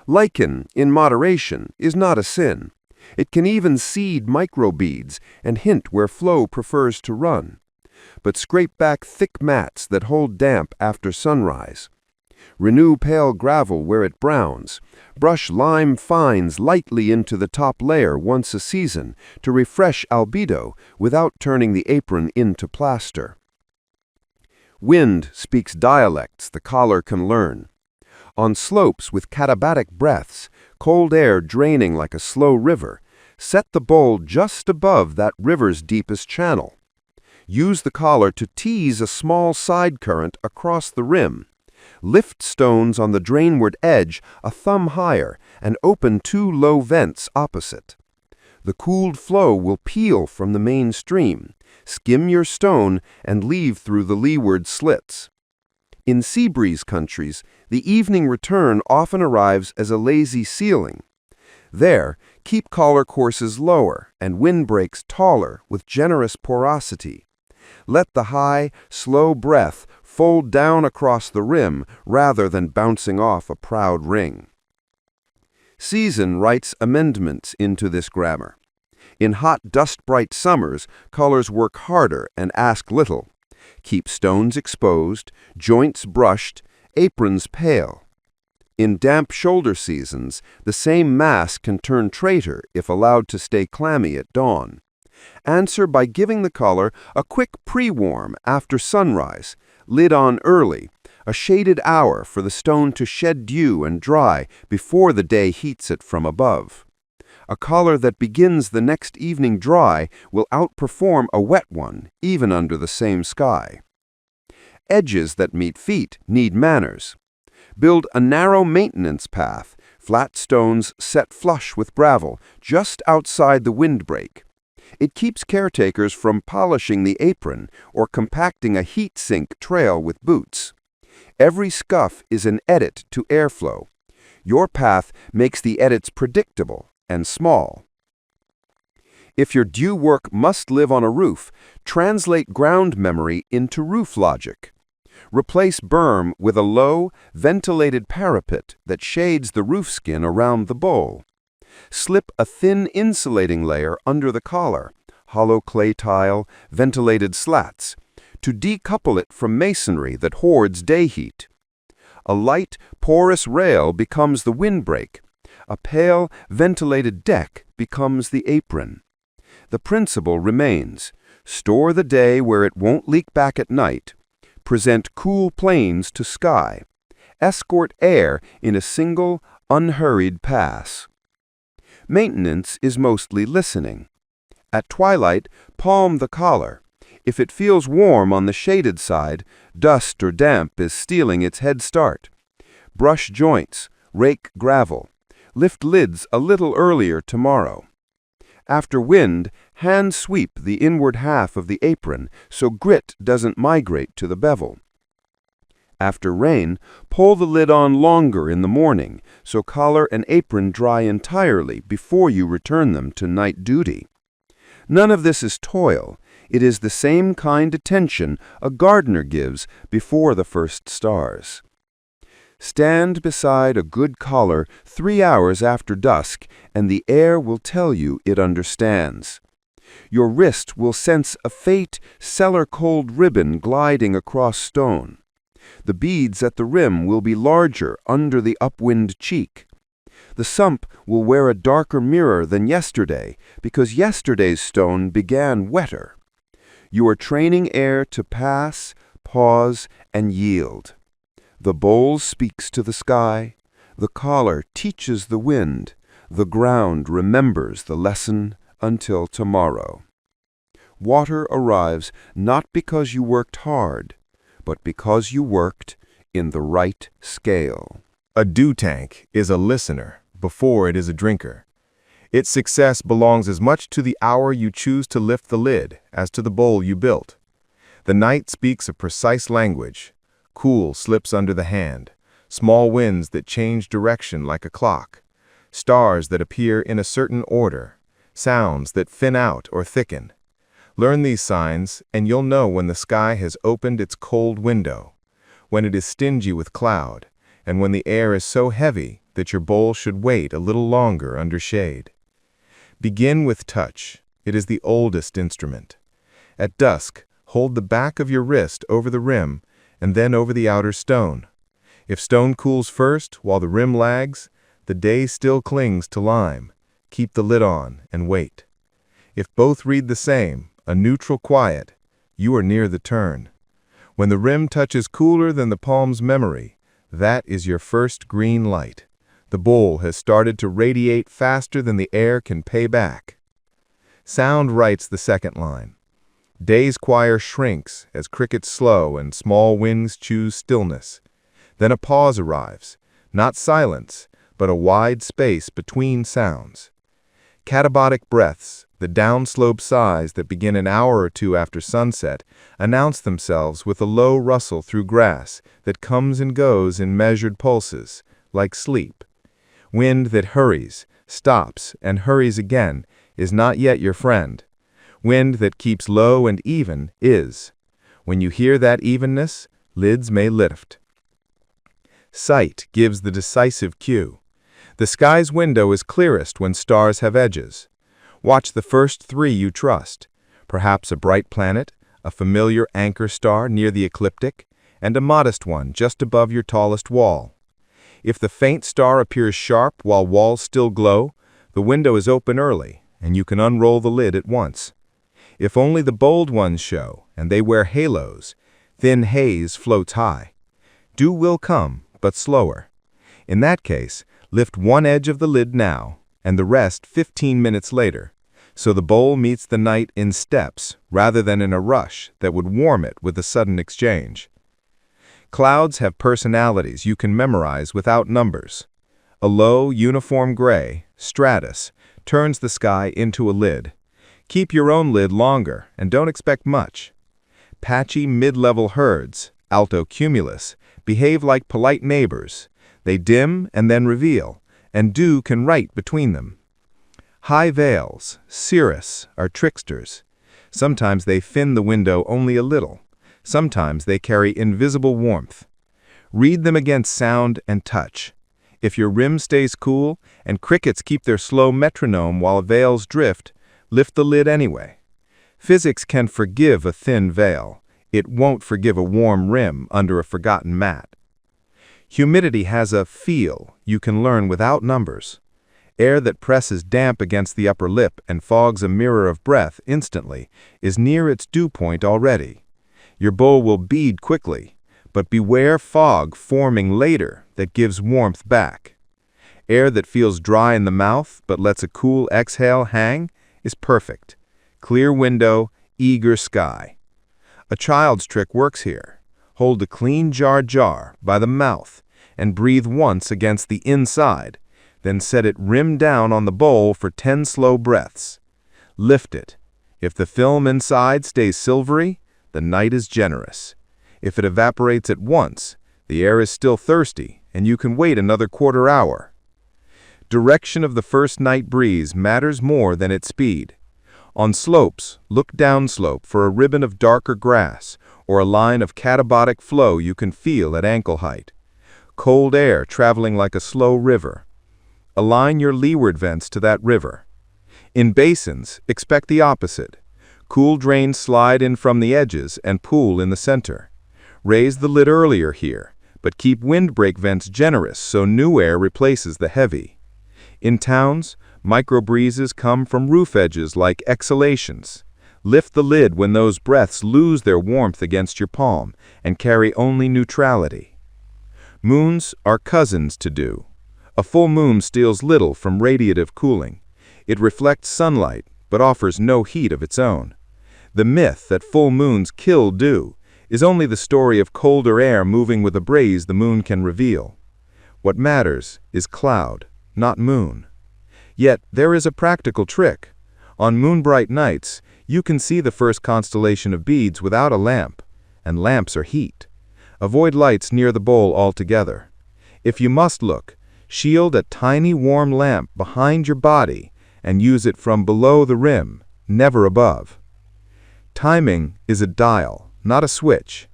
S3: Lichen, in moderation, is not a sin. It can even seed microbeads and hint where flow prefers to run. But scrape back thick mats that hold damp after sunrise. Renew pale gravel where it browns. Brush lime fines lightly into the top layer once a season to refresh albedo without turning the apron into plaster. Wind speaks dialects the collar can learn. On slopes with katabatic breaths, cold air draining like a slow river, set the bowl just above that river's deepest channel. Use the collar to tease a small side current across the rim. Lift stones on the drainward edge a thumb higher and open 2 low vents opposite. The cooled flow will peel from the main stream, skim your stone, and leave through the leeward slits. In sea breeze countries, the evening return often arrives as a lazy ceiling. There, keep collar courses lower and windbreaks taller with generous porosity. Let the high, slow breath fold down across the rim rather than bouncing off a proud ring. Season writes amendments into this grammar. In hot, dust-bright summers, colors work harder and ask little. Keep stones exposed, joints brushed, aprons pale. In damp shoulder seasons, the same mass can turn traitor if allowed to stay clammy at dawn. Answer by giving the collar a quick pre-warm after sunrise, lid on early, a shaded hour for the stone to shed dew and dry before the day heats it from above. A collar that begins the next evening dry will outperform a wet one, even under the same sky. Edges that meet feet need manners. Build a narrow maintenance path, flat stones set flush with gravel, just outside the windbreak. It keeps caretakers from polishing the apron or compacting a heat sink trail with boots. Every scuff is an edit to airflow. Your path makes the edits predictable and small. If your dew work must live on a roof, translate ground memory into roof logic. Replace berm with a low, ventilated parapet that shades the roof skin around the bowl. Slip a thin insulating layer under the collar, hollow clay tile, ventilated slats, to decouple it from masonry that hoards day heat. A light, porous rail becomes the windbreak. A pale, ventilated deck becomes the apron. The principle remains. Store the day where it won't leak back at night. Present cool plains to sky. Escort air in a single, unhurried pass. Maintenance is mostly listening. At twilight, palm the collar. If it feels warm on the shaded side, dust or damp is stealing its head start. Brush joints, rake gravel. Lift lids a little earlier tomorrow. After wind, hand sweep the inward half of the apron so grit doesn't migrate to the bevel. After rain, pull the lid on longer in the morning so collar and apron dry entirely before you return them to night duty. None of this is toil. It is the same kind attention a gardener gives before the first stars. Stand beside a good collar 3 hours after dusk, and the air will tell you it understands. Your wrist will sense a faint, cellar-cold ribbon gliding across stone. The beads at the rim will be larger under the upwind cheek. The sump will wear a darker mirror than yesterday, because yesterday's stone began wetter. You are training air to pass, pause, and yield. The bowl speaks to the sky, the collar teaches the wind, the ground remembers the lesson until tomorrow. Water arrives not because you worked hard, but because you worked in the right scale.
S2: A dew tank is a listener before it is a drinker. Its success belongs as much to the hour you choose to lift the lid as to the bowl you built. The night speaks a precise language. Cool slips under the hand, small winds that change direction like a clock, stars that appear in a certain order, sounds that thin out or thicken. Learn these signs, and you'll know when the sky has opened its cold window, when it is stingy with cloud, and when the air is so heavy that your bowl should wait a little longer under shade. Begin with touch. It is the oldest instrument. At dusk, hold the back of your wrist over the rim and then over the outer stone. If stone cools first while the rim lags, the day still clings to lime. Keep the lid on and wait. If both read the same, a neutral quiet, you are near the turn. When the rim touches cooler than the palm's memory, that is your first green light. The bowl has started to radiate faster than the air can pay back. Sound writes the second line. Day's choir shrinks as crickets slow and small wings choose stillness. Then a pause arrives, not silence, but a wide space between sounds. Catabolic breaths, the downslope sighs that begin an hour or two after sunset, announce themselves with a low rustle through grass that comes and goes in measured pulses, like sleep. Wind that hurries, stops, and hurries again is not yet your friend. Wind that keeps low and even is. When you hear that evenness, lids may lift. Sight gives the decisive cue. The sky's window is clearest when stars have edges. Watch the first 3 you trust, perhaps a bright planet, a familiar anchor star near the ecliptic, and a modest one just above your tallest wall. If the faint star appears sharp while walls still glow, the window is open early, and you can unroll the lid at once. If only the bold ones show, and they wear halos, thin haze floats high. Dew will come, but slower. In that case, lift one edge of the lid now, and the rest 15 minutes later, so the bowl meets the night in steps rather than in a rush that would warm it with a sudden exchange. Clouds have personalities you can memorize without numbers. A low, uniform gray, stratus, turns the sky into a lid. Keep your own lid longer and don't expect much. Patchy mid-level herds, alto cumulus, behave like polite neighbors. They dim and then reveal, and dew can write between them. High veils, cirrus, are tricksters. Sometimes they fin the window only a little. Sometimes they carry invisible warmth. Read them against sound and touch. If your rim stays cool and crickets keep their slow metronome while veils drift, lift the lid anyway. Physics can forgive a thin veil. It won't forgive a warm rim under a forgotten mat. Humidity has a feel you can learn without numbers. Air that presses damp against the upper lip and fogs a mirror of breath instantly is near its dew point already. Your bowl will bead quickly, but beware fog forming later that gives warmth back. Air that feels dry in the mouth but lets a cool exhale hang is perfect. Clear window, eager sky. A child's trick works here. Hold a clean jarred jar by the mouth and breathe once against the inside, then set it rim down on the bowl for 10 slow breaths. Lift it. If the film inside stays silvery, the night is generous. If it evaporates at once, the air is still thirsty, and you can wait another quarter hour. Direction of the first night breeze matters more than its speed. On slopes, look downslope for a ribbon of darker grass or a line of catabolic flow you can feel at ankle height. cold air traveling like a slow river. Align your leeward vents to that river. In basins, expect the opposite. Cool drains slide in from the edges and pool in the center. Raise the lid earlier here, but keep windbreak vents generous so new air replaces the heavy. In towns, microbreezes come from roof edges like exhalations. Lift the lid when those breaths lose their warmth against your palm and carry only neutrality. Moons are cousins to dew. A full moon steals little from radiative cooling. It reflects sunlight, but offers no heat of its own. The myth that full moons kill dew is only the story of colder air moving with a breeze the moon can reveal. What matters is cloud, not moon. Yet there is a practical trick. On moonbright nights, you can see the first constellation of beads without a lamp, and lamps are heat. Avoid lights near the bowl altogether. If you must look, shield a tiny warm lamp behind your body and use it from below the rim, never above. Timing is a dial, not a switch.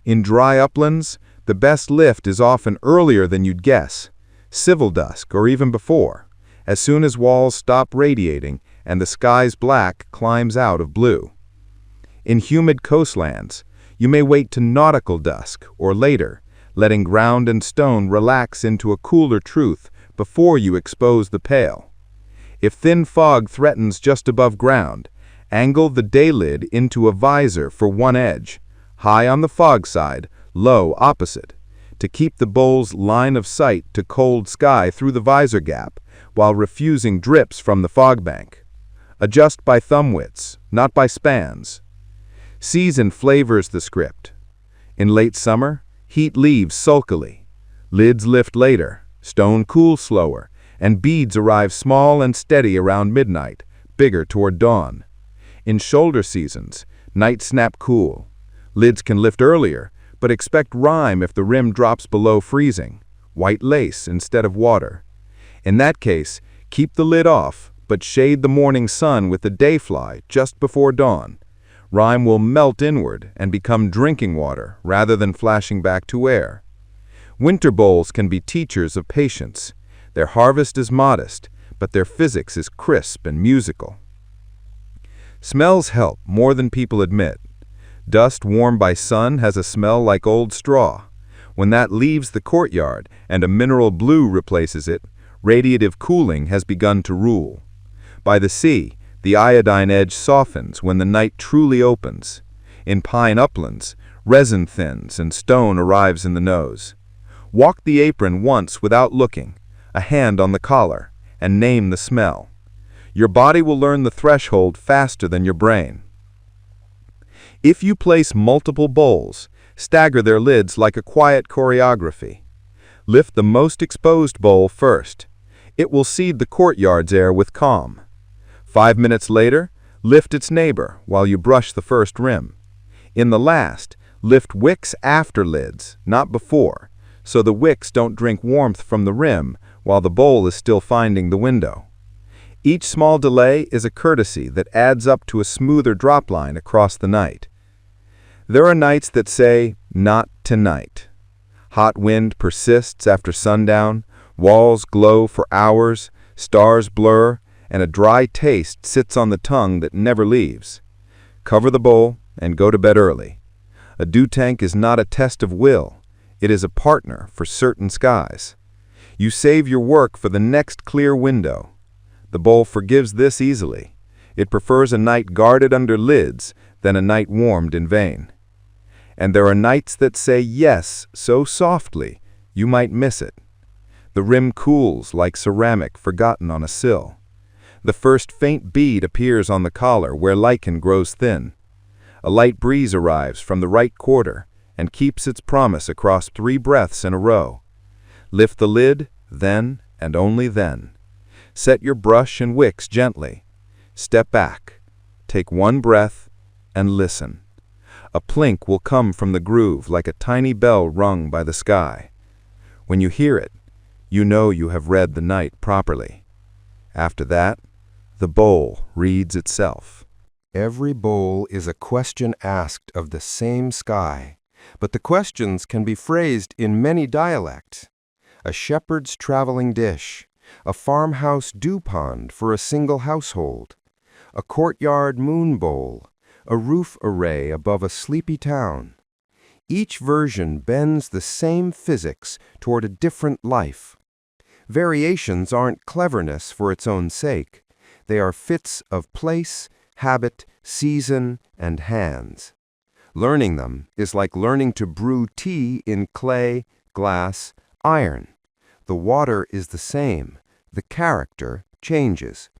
S2: In dry uplands, the best lift is often earlier than you'd guess, civil dusk or even before, as soon as walls stop radiating and the sky's black climbs out of blue. In humid coastlands, you may wait to nautical dusk or later, letting ground and stone relax into a cooler truth before you expose the pail. If thin fog threatens just above ground, angle the day lid into a visor for one edge, high on the fog side, low opposite, to keep the bowl's line of sight to cold sky through the visor gap while refusing drips from the fog bank. Adjust by thumb widths, not by spans. Season flavors the script. In late summer, heat leaves sulkily. Lids lift later, stone cools slower, and beads arrive small and steady around midnight, bigger toward dawn. In shoulder seasons, nights snap cool. Lids can lift earlier, but expect rime if the rim drops below freezing, white lace instead of water. In that case, keep the lid off, but shade the morning sun with the dayfly just before dawn. Rime will melt inward and become drinking water rather than flashing back to air. Winter bowls can be teachers of patience. Their harvest is modest, but their physics is crisp and musical. Smells help more than people admit. Dust warmed by sun has a smell like old straw. When that leaves the courtyard and a mineral blue replaces it, radiative cooling has begun to rule. By the sea, the iodine edge softens when the night truly opens. In pine uplands, resin thins and stone arrives in the nose. Walk the apron once without looking, a hand on the collar, and name the smell. Your body will learn the threshold faster than your brain. If you place multiple bowls, stagger their lids like a quiet choreography. Lift the most exposed bowl first. It will seed the courtyard's air with calm. 5 minutes later, lift its neighbor while you brush the first rim. In the last, lift wicks after lids, not before, so the wicks don't drink warmth from the rim while the bowl is still finding the window. Each small delay is a courtesy that adds up to a smoother drop line across the night. There are nights that say, "Not tonight." Hot wind persists after sundown, walls glow for hours, stars blur, and a dry taste sits on the tongue that never leaves. Cover the bowl and go to bed early. A dew tank is not a test of will. It is a partner for certain skies. You save your work for the next clear window. The bowl forgives this easily. It prefers a night guarded under lids than a night warmed in vain. And there are nights that say yes so softly you might miss it. The rim cools like ceramic forgotten on a sill. The first faint bead appears on the collar where lichen grows thin. A light breeze arrives from the right quarter and keeps its promise across 3 breaths in a row. Lift the lid, then and only then. Set your brush and wicks gently. Step back. Take 1 breath and listen. A plink will come from the groove like a tiny bell rung by the sky. When you hear it, you know you have read the night properly. After that, the bowl reads itself.
S1: Every bowl is a question asked of the same sky, But the questions can be phrased in many dialects. A shepherd's traveling dish, a farmhouse dew pond for a single household, a courtyard moon bowl, a roof array above a sleepy town. Each version bends the same physics toward a different life. Variations aren't cleverness for its own sake. They are fits of place, habit, season, and hands. Learning them is like learning to brew tea in clay, glass, iron. The water is the same. The character changes.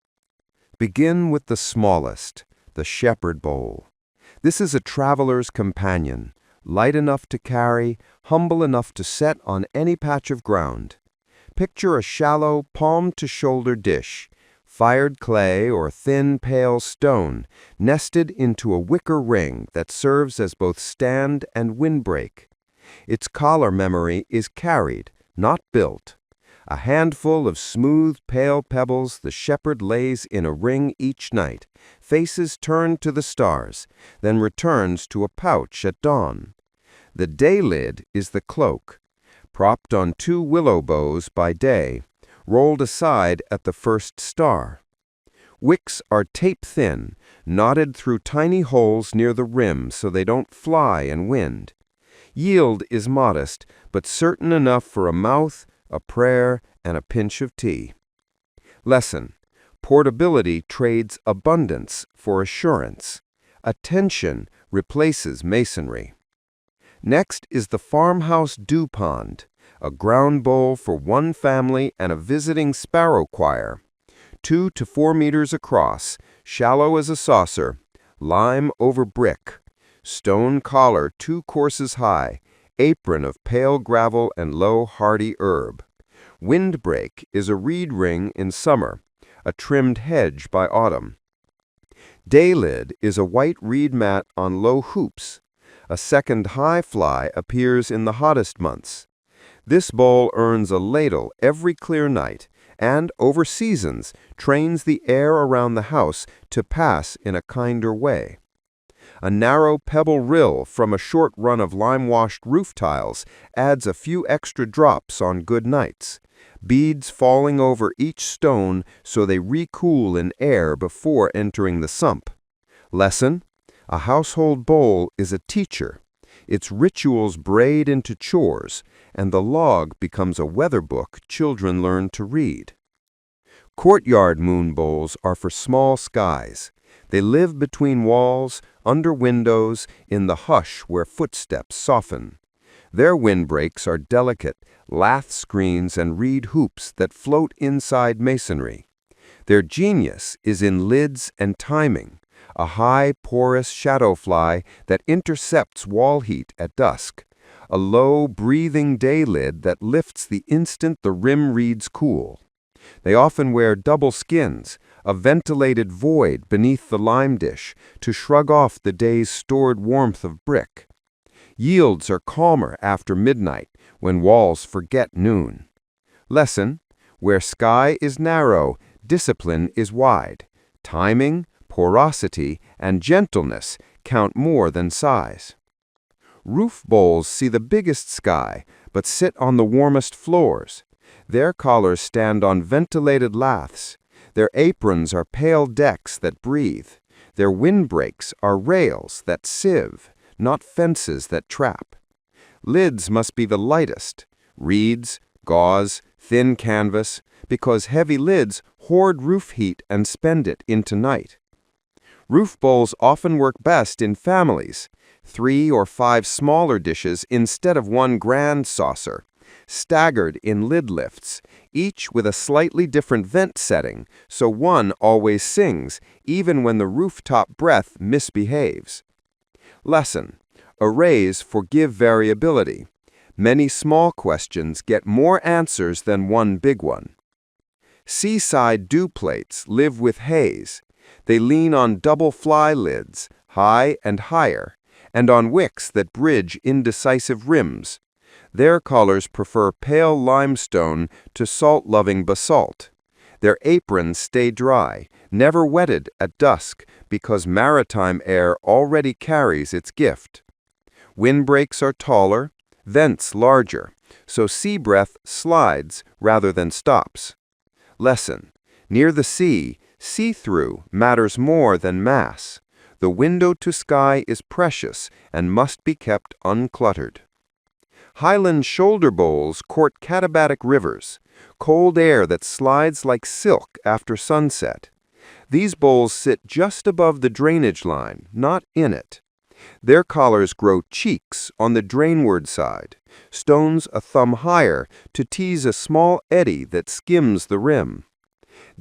S1: Begin with the smallest, the shepherd bowl. This is a traveler's companion, light enough to carry, humble enough to set on any patch of ground. Picture a shallow, palm-to-shoulder dish, fired clay or thin, pale stone, nested into a wicker ring that serves as both stand and windbreak. Its collar memory is carried, not built. A handful of smooth, pale pebbles the shepherd lays in a ring each night, faces turned to the stars, then returns to a pouch at dawn. The day lid is the cloak, propped on 2 willow boughs by day, rolled aside at the first star. Wicks are tape-thin, knotted through tiny holes near the rim so they don't fly in wind. Yield is modest, but certain enough for a mouth, a prayer, and a pinch of tea. Lesson: portability trades abundance for assurance. Attention replaces masonry. Next is the farmhouse dew pond, a ground bowl for one family and a visiting sparrow choir. 2 to 4 meters across, shallow as a saucer, lime over brick, stone collar 2 courses high, apron of pale gravel and low hardy herb. Windbreak is a reed ring in summer, a trimmed hedge by autumn. Daylid is a white reed mat on low hoops. A second high fly appears in the hottest months. This bowl earns a ladle every clear night and, over seasons, trains the air around the house to pass in a kinder way. A narrow pebble rill from a short run of limewashed roof tiles adds a few extra drops on good nights, beads falling over each stone so they recool in air before entering the sump. Lesson: a household bowl is a teacher. Its rituals braid into chores, and the log becomes a weather book children learn to read. Courtyard moon bowls are for small skies. They live between walls, under windows, in the hush where footsteps soften. Their windbreaks are delicate, lath screens and reed hoops that float inside masonry. Their genius is in lids and timing, a high, porous shadow fly that intercepts wall heat at dusk, a low, breathing day lid that lifts the instant the rim reads cool. They often wear double skins, a ventilated void beneath the lime dish to shrug off the day's stored warmth of brick. Yields are calmer after midnight, when walls forget noon. Lesson: where sky is narrow, discipline is wide. Timing, porosity, and gentleness count more than size. Roof bowls see the biggest sky, but sit on the warmest floors. Their collars stand on ventilated laths. Their aprons are pale decks that breathe. Their windbreaks are rails that sieve, not fences that trap. Lids must be the lightest, reeds, gauze, thin canvas, because heavy lids hoard roof heat and spend it into night. Roof bowls often work best in families, 3 or 5 smaller dishes instead of one grand saucer, staggered in lid lifts, each with a slightly different vent setting, so one always sings, even when the rooftop breath misbehaves. Lesson: arrays forgive variability. Many small questions get more answers than one big one. Seaside dew plates live with haze. They lean on double fly lids, high and higher, and on wicks that bridge indecisive rims. Their callers prefer pale limestone to salt-loving basalt. Their aprons stay dry, never wetted at dusk, because maritime air already carries its gift.
S3: Windbreaks are taller, vents larger, so sea breath slides rather than stops. Lesson: near the sea, see-through matters more than mass. The window to sky is precious and must be kept uncluttered. Highland shoulder bowls court katabatic rivers, cold air that slides like silk after sunset. These bowls sit just above the drainage line, not in it. Their collars grow cheeks on the drainward side, stones a thumb higher to tease a small eddy that skims the rim.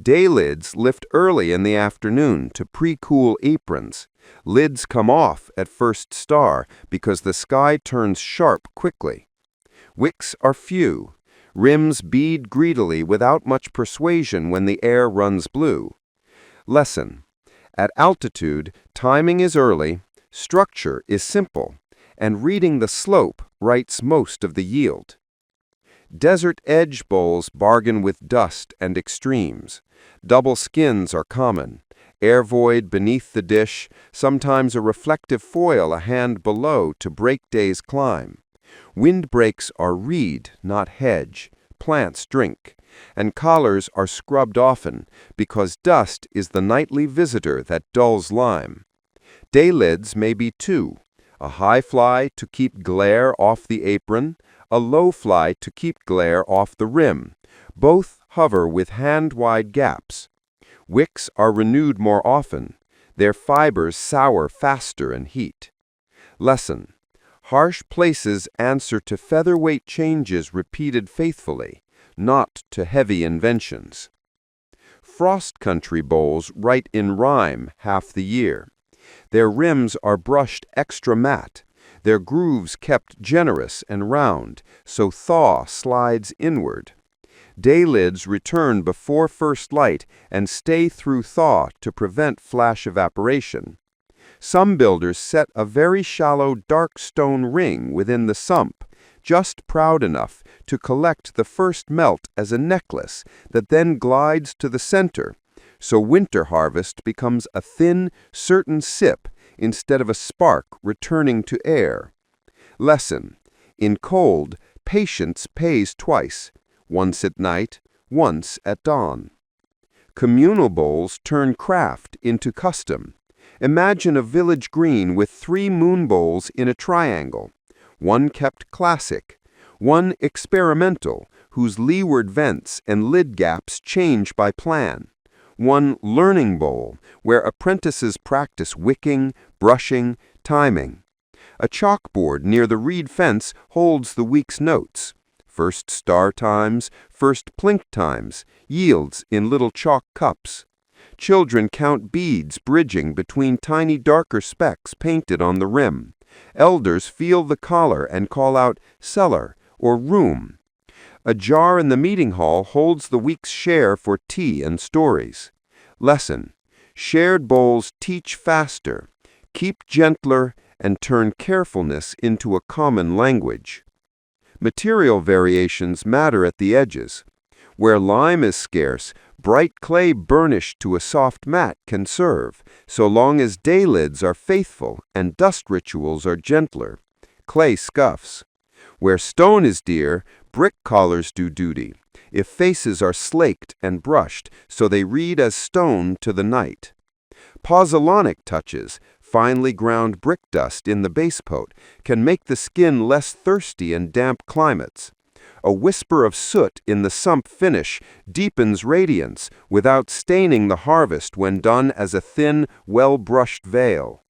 S3: Day lids lift early in the afternoon to pre-cool aprons. Lids come off at first star because the sky turns sharp quickly. Wicks are few. Rims bead greedily without much persuasion when the air runs blue. Lesson: at altitude, timing is early, structure is simple, and reading the slope writes most of the yield. Desert edge bowls bargain with dust and extremes. Double skins are common. Air void beneath the dish, sometimes a reflective foil a hand below to break day's climb. Windbreaks are reed, not hedge. Plants drink. And collars are scrubbed often, because dust is the nightly visitor that dulls lime. Day lids may be two: a high fly to keep glare off the apron, a low fly to keep glare off the rim. Both hover with hand-wide gaps. Wicks are renewed more often. Their fibers sour faster in heat. Lesson: harsh places answer to featherweight changes repeated faithfully, not to heavy inventions. Frost country bowls write in rhyme half the year. Their rims are brushed extra matte, their grooves kept generous and round, so thaw slides inward. Day lids return before first light and stay through thaw to prevent flash evaporation. Some builders set a very shallow dark stone ring within the sump, just proud enough to collect the first melt as a necklace that then glides to the center, so winter harvest becomes a thin, certain sip instead of a spark returning to air. Lesson: in cold, patience pays twice, once at night, once at dawn. Communal bowls turn craft into custom. Imagine a village green with 3 moon bowls in a triangle, one kept classic, one experimental, whose leeward vents and lid gaps change by plan, one learning bowl, where apprentices practice wicking, brushing, timing. A chalkboard near the reed fence holds the week's notes. First star times, first plink times, yields in little chalk cups. Children count beads bridging between tiny darker specks painted on the rim. Elders feel the collar and call out cellar or room. A jar in the meeting hall holds the week's share for tea and stories. Lesson: shared bowls teach faster, keep gentler, and turn carefulness into a common language. Material variations matter at the edges. Where lime is scarce, bright clay burnished to a soft mat can serve, so long as day lids are faithful and dust rituals are gentler. Clay scuffs. Where stone is dear, brick collars do duty, if faces are slaked and brushed so they read as stone to the night. Pozzolanic touches, finely ground brick dust in the basecoat, can make the skin less thirsty in damp climates. A whisper of soot in the sump finish deepens radiance without staining the harvest when done as a thin, well-brushed veil.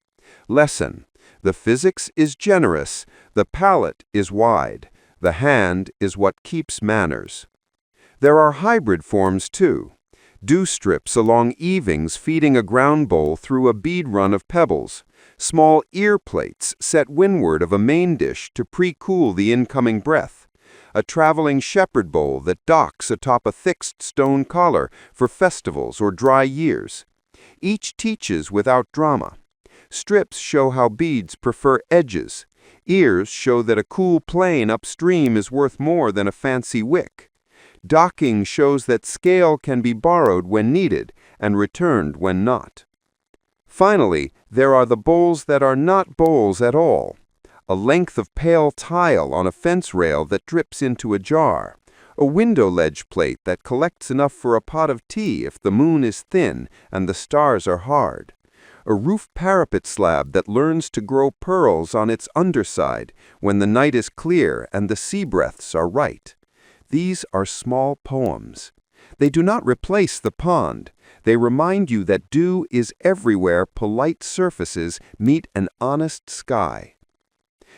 S3: Lesson: the physics is generous, the palate is wide, the hand is what keeps manners. There are hybrid forms too. Dew strips along eavings feeding a ground bowl through a bead run of pebbles. Small ear plates set windward of a main dish to pre-cool the incoming breath. A traveling shepherd bowl that docks atop a thick stone collar for festivals or dry years. Each teaches without drama. Strips show how beads prefer edges. Ears show that a cool plane upstream is worth more than a fancy wick. Docking shows that scale can be borrowed when needed and returned when not. Finally, there are the bowls that are not bowls at all. a length of pale tile on a fence rail that drips into a jar, a window ledge plate that collects enough for a pot of tea if the moon is thin and the stars are hard, a roof parapet slab that learns to grow pearls on its underside when the night is clear and the sea breaths are right. These are small poems. They do not replace the pond. They remind you that dew is everywhere polite surfaces meet an honest sky.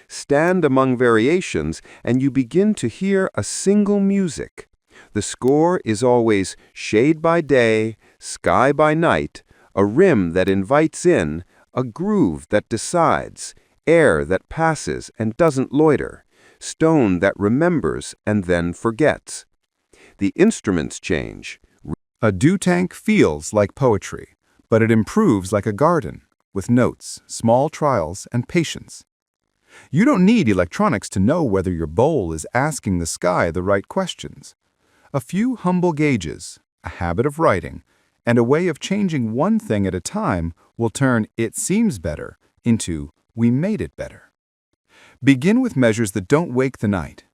S3: Stand among variations, and you begin to hear a single music. The score is always shade by day, sky by night, a rim that invites in, a groove that decides, air that passes and doesn't loiter, stone that remembers and then forgets. The instruments change.
S2: A dew tank feels like poetry, but it improves like a garden, with notes, small trials, and patience. You don't need electronics to know whether your bowl is asking the sky the right questions. A few humble gauges, a habit of writing, and a way of changing one thing at a time will turn "it seems better" into "we made it better." Begin with measures that don't wake the night.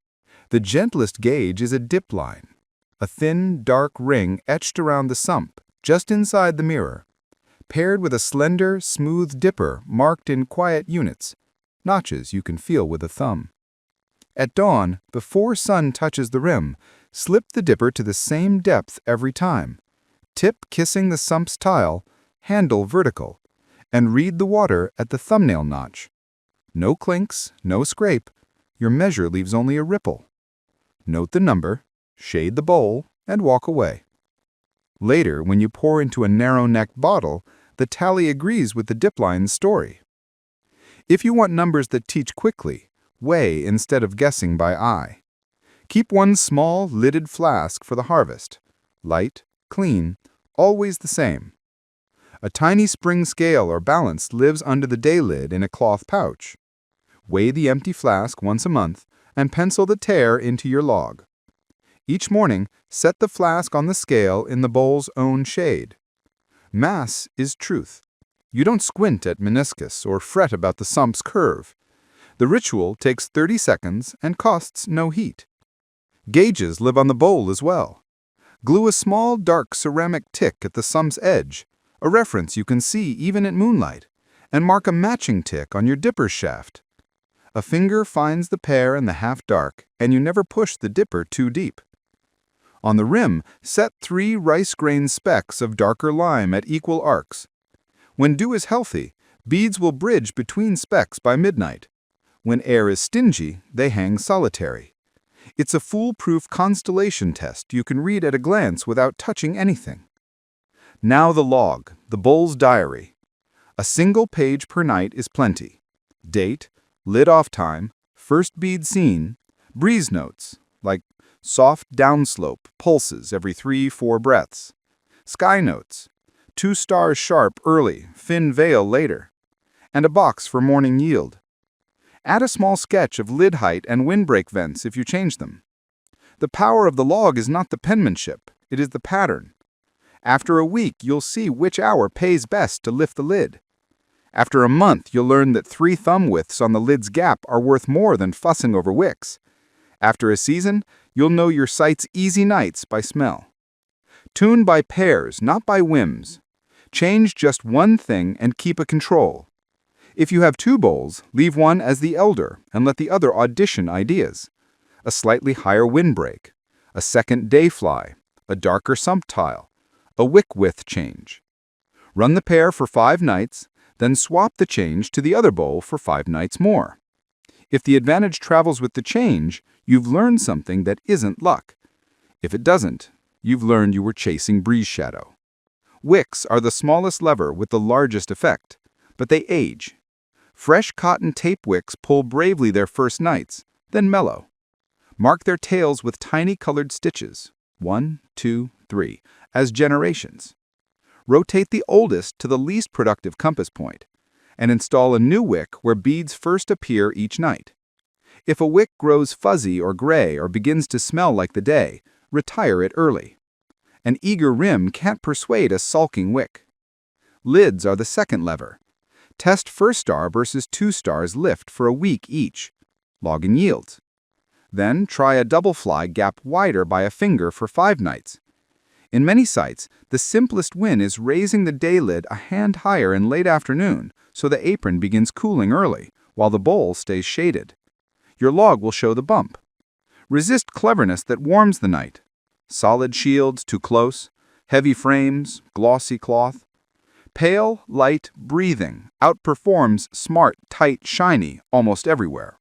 S2: The gentlest gauge is a dip line, a thin, dark ring etched around the sump, just inside the mirror, paired with a slender, smooth dipper marked in quiet units, notches you can feel with a thumb. At dawn, before sun touches the rim, slip the dipper to the same depth every time, tip kissing the sump's tile, handle vertical, and read the water at the thumbnail notch. No clinks, no scrape, your measure leaves only a ripple. Note the number, shade the bowl, and walk away. Later, when you pour into a narrow-necked bottle, the tally agrees with the dip line's story. If you want numbers that teach quickly, weigh instead of guessing by eye. Keep one small, lidded flask for the harvest. Light, clean, always the same. A tiny spring scale or balance lives under the day lid in a cloth pouch. Weigh the empty flask once a month and pencil the tare into your log. Each morning, set the flask on the scale in the bowl's own shade. Mass is truth. You don't squint at meniscus or fret about the sump's curve. The ritual takes 30 seconds and costs no heat. Gauges live on the bowl as well. Glue a small, dark ceramic tick at the sump's edge, a reference you can see even at moonlight, and mark a matching tick on your dipper shaft. A finger finds the pear in the half-dark, and you never push the dipper too deep. On the rim, set 3 rice grain specks of darker lime at equal arcs. When dew is healthy, beads will bridge between specks by midnight. When air is stingy, they hang solitary. It's a foolproof constellation test you can read at a glance without touching anything. Now the log, the bowl's diary. A single page per night is plenty. Date, lid-off time, first bead seen, breeze notes, like soft downslope pulses every 3-4 breaths. Sky notes, 2 stars sharp early, thin veil later, and a box for morning yield. Add a small sketch of lid height and windbreak vents if you change them. The power of the log is not the penmanship, it is the pattern. After a week, you'll see which hour pays best to lift the lid. After a month, you'll learn that 3 thumb widths on the lid's gap are worth more than fussing over Wicks. After a season, you'll know your site's easy nights by smell. Tune by pairs, not by whims. Change just one thing and keep a control. If you have 2 bowls, leave one as the elder and let the other audition ideas. A slightly higher windbreak, a second day fly, a darker sump tile, a wick width change. Run the pair for 5 nights, then swap the change to the other bowl for 5 nights more. If the advantage travels with the change, you've learned something that isn't luck. If it doesn't, you've learned you were chasing breeze shadow. Wicks are the smallest lever with the largest effect, but they age. Fresh cotton tape wicks pull bravely their first nights, then mellow. Mark their tails with tiny colored stitches, 1, 2, 3, as generations. Rotate the oldest to the least productive compass point, and install a new wick where beads first appear each night. If a wick grows fuzzy or gray or begins to smell like the day, retire it early. An eager rim can't persuade a sulking wick. Lids are the second lever. Test first star versus 2 stars lift for a week each. Log in yields. Then try a double fly gap wider by a finger for 5 nights. In many sites, the simplest win is raising the day lid a hand higher in late afternoon so the apron begins cooling early, while the bowl stays shaded. Your log will show the bump. Resist cleverness that warms the night. Solid shields too close, heavy frames, glossy cloth. Pale, light, breathing outperforms smart, tight, shiny almost everywhere.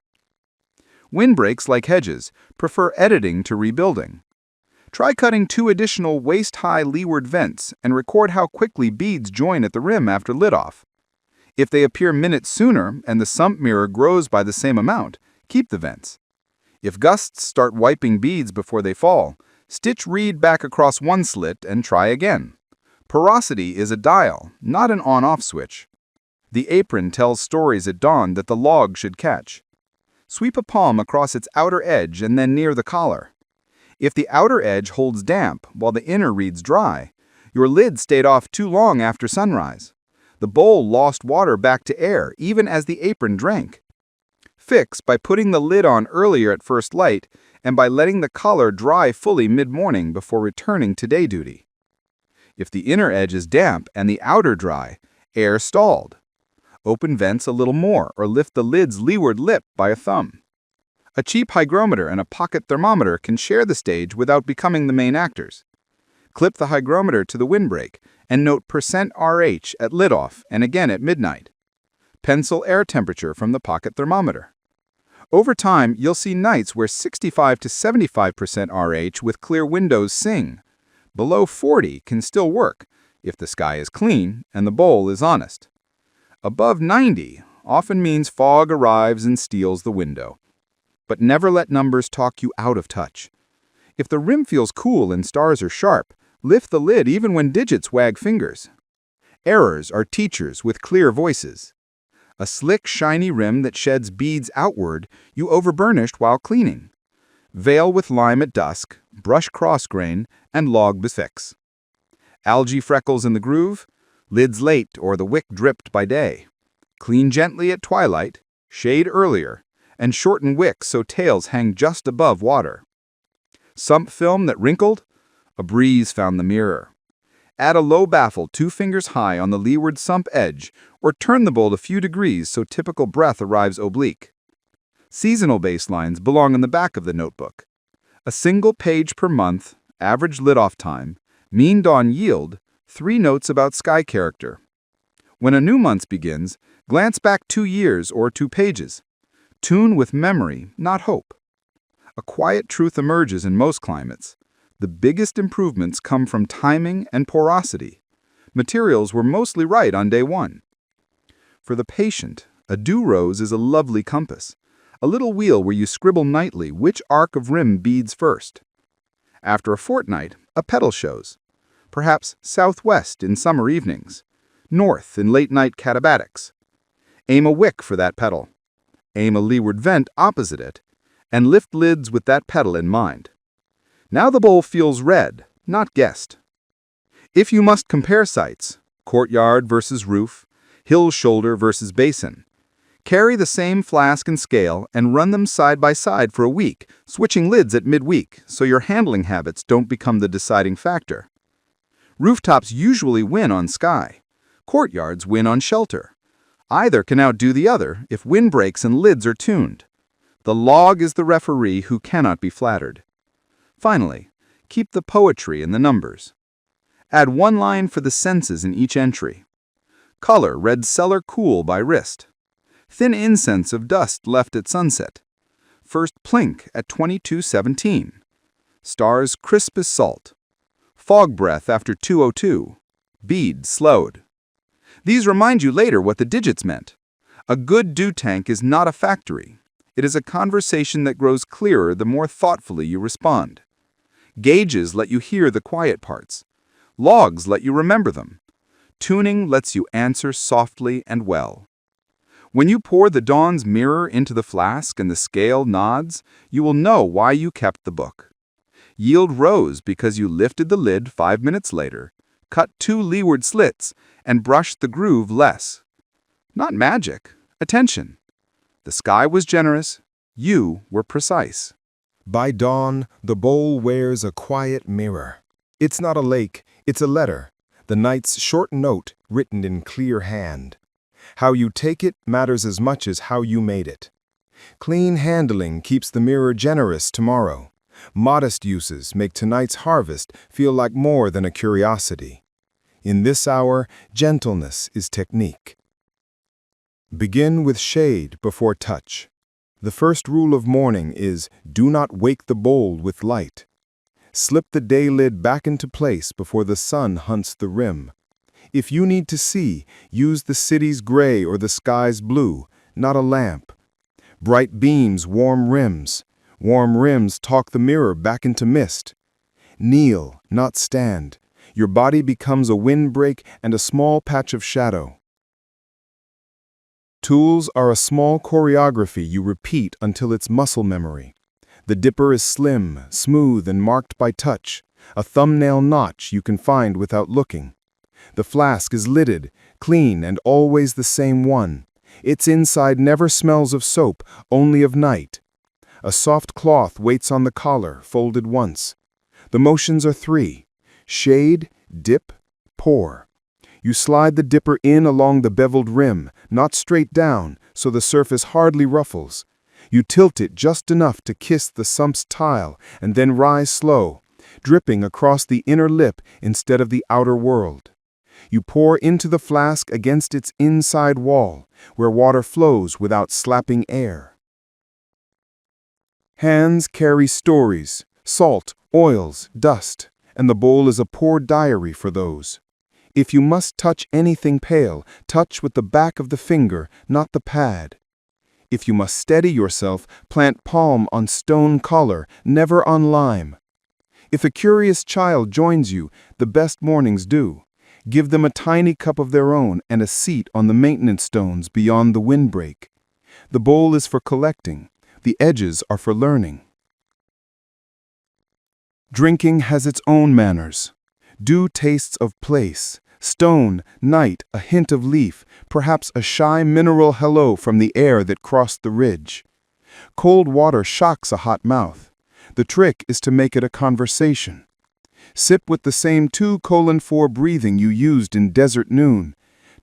S2: Windbreaks, like hedges, prefer editing to rebuilding. Try cutting 2 additional waist-high leeward vents and record how quickly beads join at the rim after lid-off. If they appear minutes sooner and the sump mirror grows by the same amount, keep the vents. If gusts start wiping beads before they fall, stitch reed back across one slit and try again. Porosity is a dial, not an on-off switch. The apron tells stories at dawn that the log should catch. Sweep a palm across its outer edge and then near the collar. If the outer edge holds damp while the inner reads dry, your lid stayed off too long after sunrise. The bowl lost water back to air even as the apron drank. Fix by putting the lid on earlier at first light and by letting the collar dry fully mid-morning before returning to day duty. If the inner edge is damp and the outer dry, air stalled. Open vents a little more or lift the lid's leeward lip by a thumb. A cheap hygrometer and a pocket thermometer can share the stage without becoming the main actors. Clip the hygrometer to the windbreak and note %RH at lid-off and again at midnight. Pencil air temperature from the pocket thermometer. Over time, you'll see nights where 65 to 75% RH with clear windows sing. Below 40 can still work if the sky is clean and the bowl is honest. Above 90 often means fog arrives and steals the window. But never let numbers talk you out of touch. If the rim feels cool and stars are sharp, lift the lid even when digits wag fingers. Errors are teachers with clear voices. A slick, shiny rim that sheds beads outward you overburnished while cleaning. Veil with lime at dusk, brush cross-grain, and log the fix. Algae freckles in the groove, lids late or the wick dripped by day. Clean gently at twilight, shade earlier, and shorten wicks so tails hang just above water. Sump film that wrinkled? A breeze found the mirror. Add a low baffle 2 fingers high on the leeward sump edge or turn the bowl a few degrees so typical breath arrives oblique. Seasonal baselines belong in the back of the notebook. A single page per month, average lid-off time, mean dawn yield, 3 notes about sky character. When a new month begins, glance back 2 years or 2 pages. Tune with memory, not hope. A quiet truth emerges in most climates. The biggest improvements come from timing and porosity. Materials were mostly right on day 1. For the patient, a dew rose is a lovely compass, a little wheel where you scribble nightly which arc of rim beads first. After a fortnight, a petal shows. Perhaps southwest in summer evenings, north in late-night catabatics. Aim a wick for that petal. Aim a leeward vent opposite it, and lift lids with that petal in mind. Now the bowl feels red, not guessed. If you must compare sites, courtyard versus roof, hill shoulder versus basin, carry the same flask and scale and run them side by side for a week, switching lids at midweek so your handling habits don't become the deciding factor. Rooftops usually win on sky. Courtyards win on shelter. Either can outdo the other if windbreaks and lids are tuned. The log is the referee who cannot be flattered. Finally, keep the poetry in the numbers. Add 1 line for the senses in each entry. Color red cellar cool by wrist. Thin incense of dust left at sunset. First plink at 22:17. Stars crisp as salt. Fog breath after 2:02. Bead slowed. These remind you later what the digits meant. A good dew tank is not a factory. It is a conversation that grows clearer the more thoughtfully you respond. Gauges let you hear the quiet parts. Logs let you remember them. Tuning lets you answer softly and well. When you pour the dawn's mirror into the flask and the scale nods, you will know why you kept the book. Yield rose because you lifted the lid 5 minutes later, cut 2 leeward slits, and brushed the groove less. Not magic. Attention. The sky was generous. You were precise.
S1: By dawn, the bowl wears a quiet mirror. It's not a lake, it's a letter, the night's short note written in clear hand. How you take it matters as much as how you made it. Clean handling keeps the mirror generous tomorrow. Modest uses make tonight's harvest feel like more than a curiosity. In this hour, gentleness is technique. Begin with shade before touch. The first rule of morning is, do not wake the bowl with light. Slip the day lid back into place before the sun hunts the rim. If you need to see, use the city's gray or the sky's blue, not a lamp. Bright beams warm rims. Warm rims talk the mirror back into mist. Kneel, not stand. Your body becomes a windbreak and a small patch of shadow. Tools are a small choreography you repeat until it's muscle memory. The dipper is slim, smooth, and marked by touch, a thumbnail notch you can find without looking. The flask is lidded, clean, and always the same one. Its inside never smells of soap, only of night. A soft cloth waits on the collar, folded once. The motions are 3: shade, dip, pour. You slide the dipper in along the beveled rim, not straight down, so the surface hardly ruffles. You tilt it just enough to kiss the sump's tile and then rise slow, dripping across the inner lip instead of the outer world. You pour into the flask against its inside wall, where water flows without slapping air. Hands carry stories, salt, oils, dust, and the bowl is a poor diary for those. If you must touch anything pale, touch with the back of the finger, not the pad. If you must steady yourself, plant palm on stone collar, never on lime. If a curious child joins you, the best mornings do. Give them a tiny cup of their own and a seat on the maintenance stones beyond the windbreak. The bowl is for collecting. The edges are for learning. Drinking has its own manners. Dew tastes of place. Stone, night, a hint of leaf, perhaps a shy mineral hello from the air that crossed the ridge. Cold water shocks a hot mouth. The trick is to make it a conversation. Sip with the same 2:4 breathing you used in desert noon.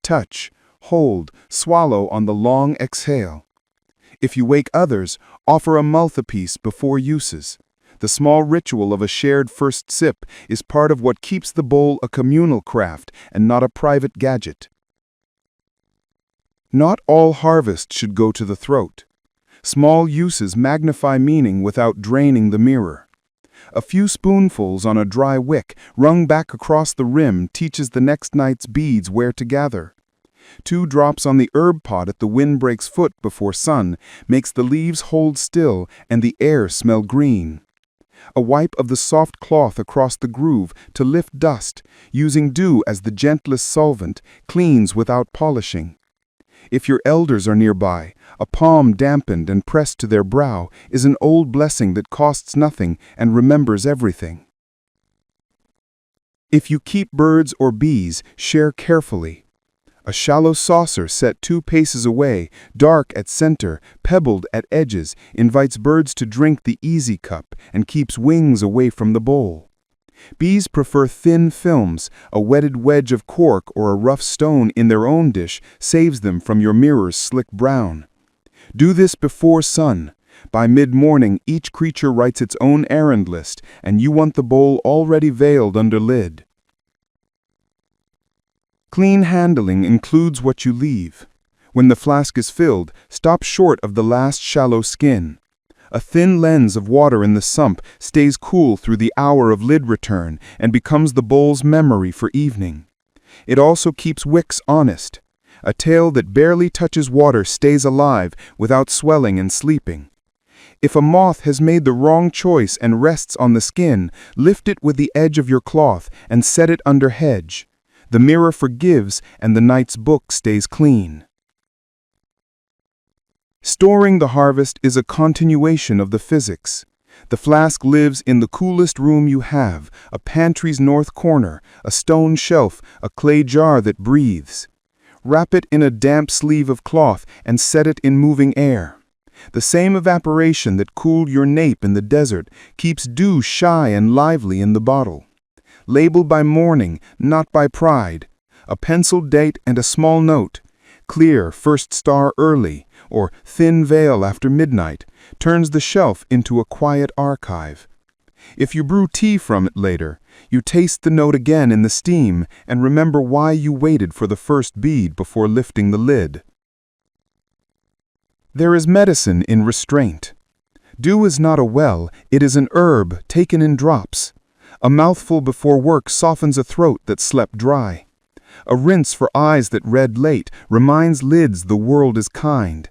S1: Touch, hold, swallow on the long exhale. If you wake others, offer a mouthpiece before uses. The small ritual of a shared first sip is part of what keeps the bowl a communal craft and not a private gadget. Not all harvest should go to the throat. Small uses magnify meaning without draining the mirror. A few spoonfuls on a dry wick wrung back across the rim teaches the next night's beads where to gather. 2 drops on the herb pot at the windbreak's foot before sun makes the leaves hold still and the air smell green. A wipe of the soft cloth across the groove to lift dust, using dew as the gentlest solvent, cleans without polishing. If your elders are nearby, a palm dampened and pressed to their brow is an old blessing that costs nothing and remembers everything. If you keep birds or bees, share carefully. A shallow saucer set 2 paces away, dark at center, pebbled at edges, invites birds to drink the easy cup and keeps wings away from the bowl. Bees prefer thin films. A wetted wedge of cork or a rough stone in their own dish saves them from your mirror's slick brown. Do this before sun. By mid-morning, each creature writes its own errand list, and you want the bowl already veiled under lid. Clean handling includes what you leave. When the flask is filled, stop short of the last shallow skin. A thin lens of water in the sump stays cool through the hour of lid return and becomes the bowl's memory for evening. It also keeps Wicks honest. A tail that barely touches water stays alive without swelling and sleeping. If a moth has made the wrong choice and rests on the skin, lift it with the edge of your cloth and set it under hedge. The mirror forgives and the night's book stays clean. Storing the harvest is a continuation of the physics. The flask lives in the coolest room you have, a pantry's north corner, a stone shelf, a clay jar that breathes.
S2: wrap it in a damp sleeve of cloth and set it in moving air. The same evaporation that cooled your nape in the desert keeps dew shy and lively in the bottle. Label by morning, not by pride. A penciled date and a small note. Clear first star early, or thin veil after midnight, turns the shelf into a quiet archive. If you brew tea from it later, you taste the note again in the steam and remember why you waited for the first bead before lifting the lid. There is medicine in restraint. Dew is not a well, it is an herb taken in drops. A mouthful before work softens a throat that slept dry. A rinse for eyes that read late reminds lids the world is kind.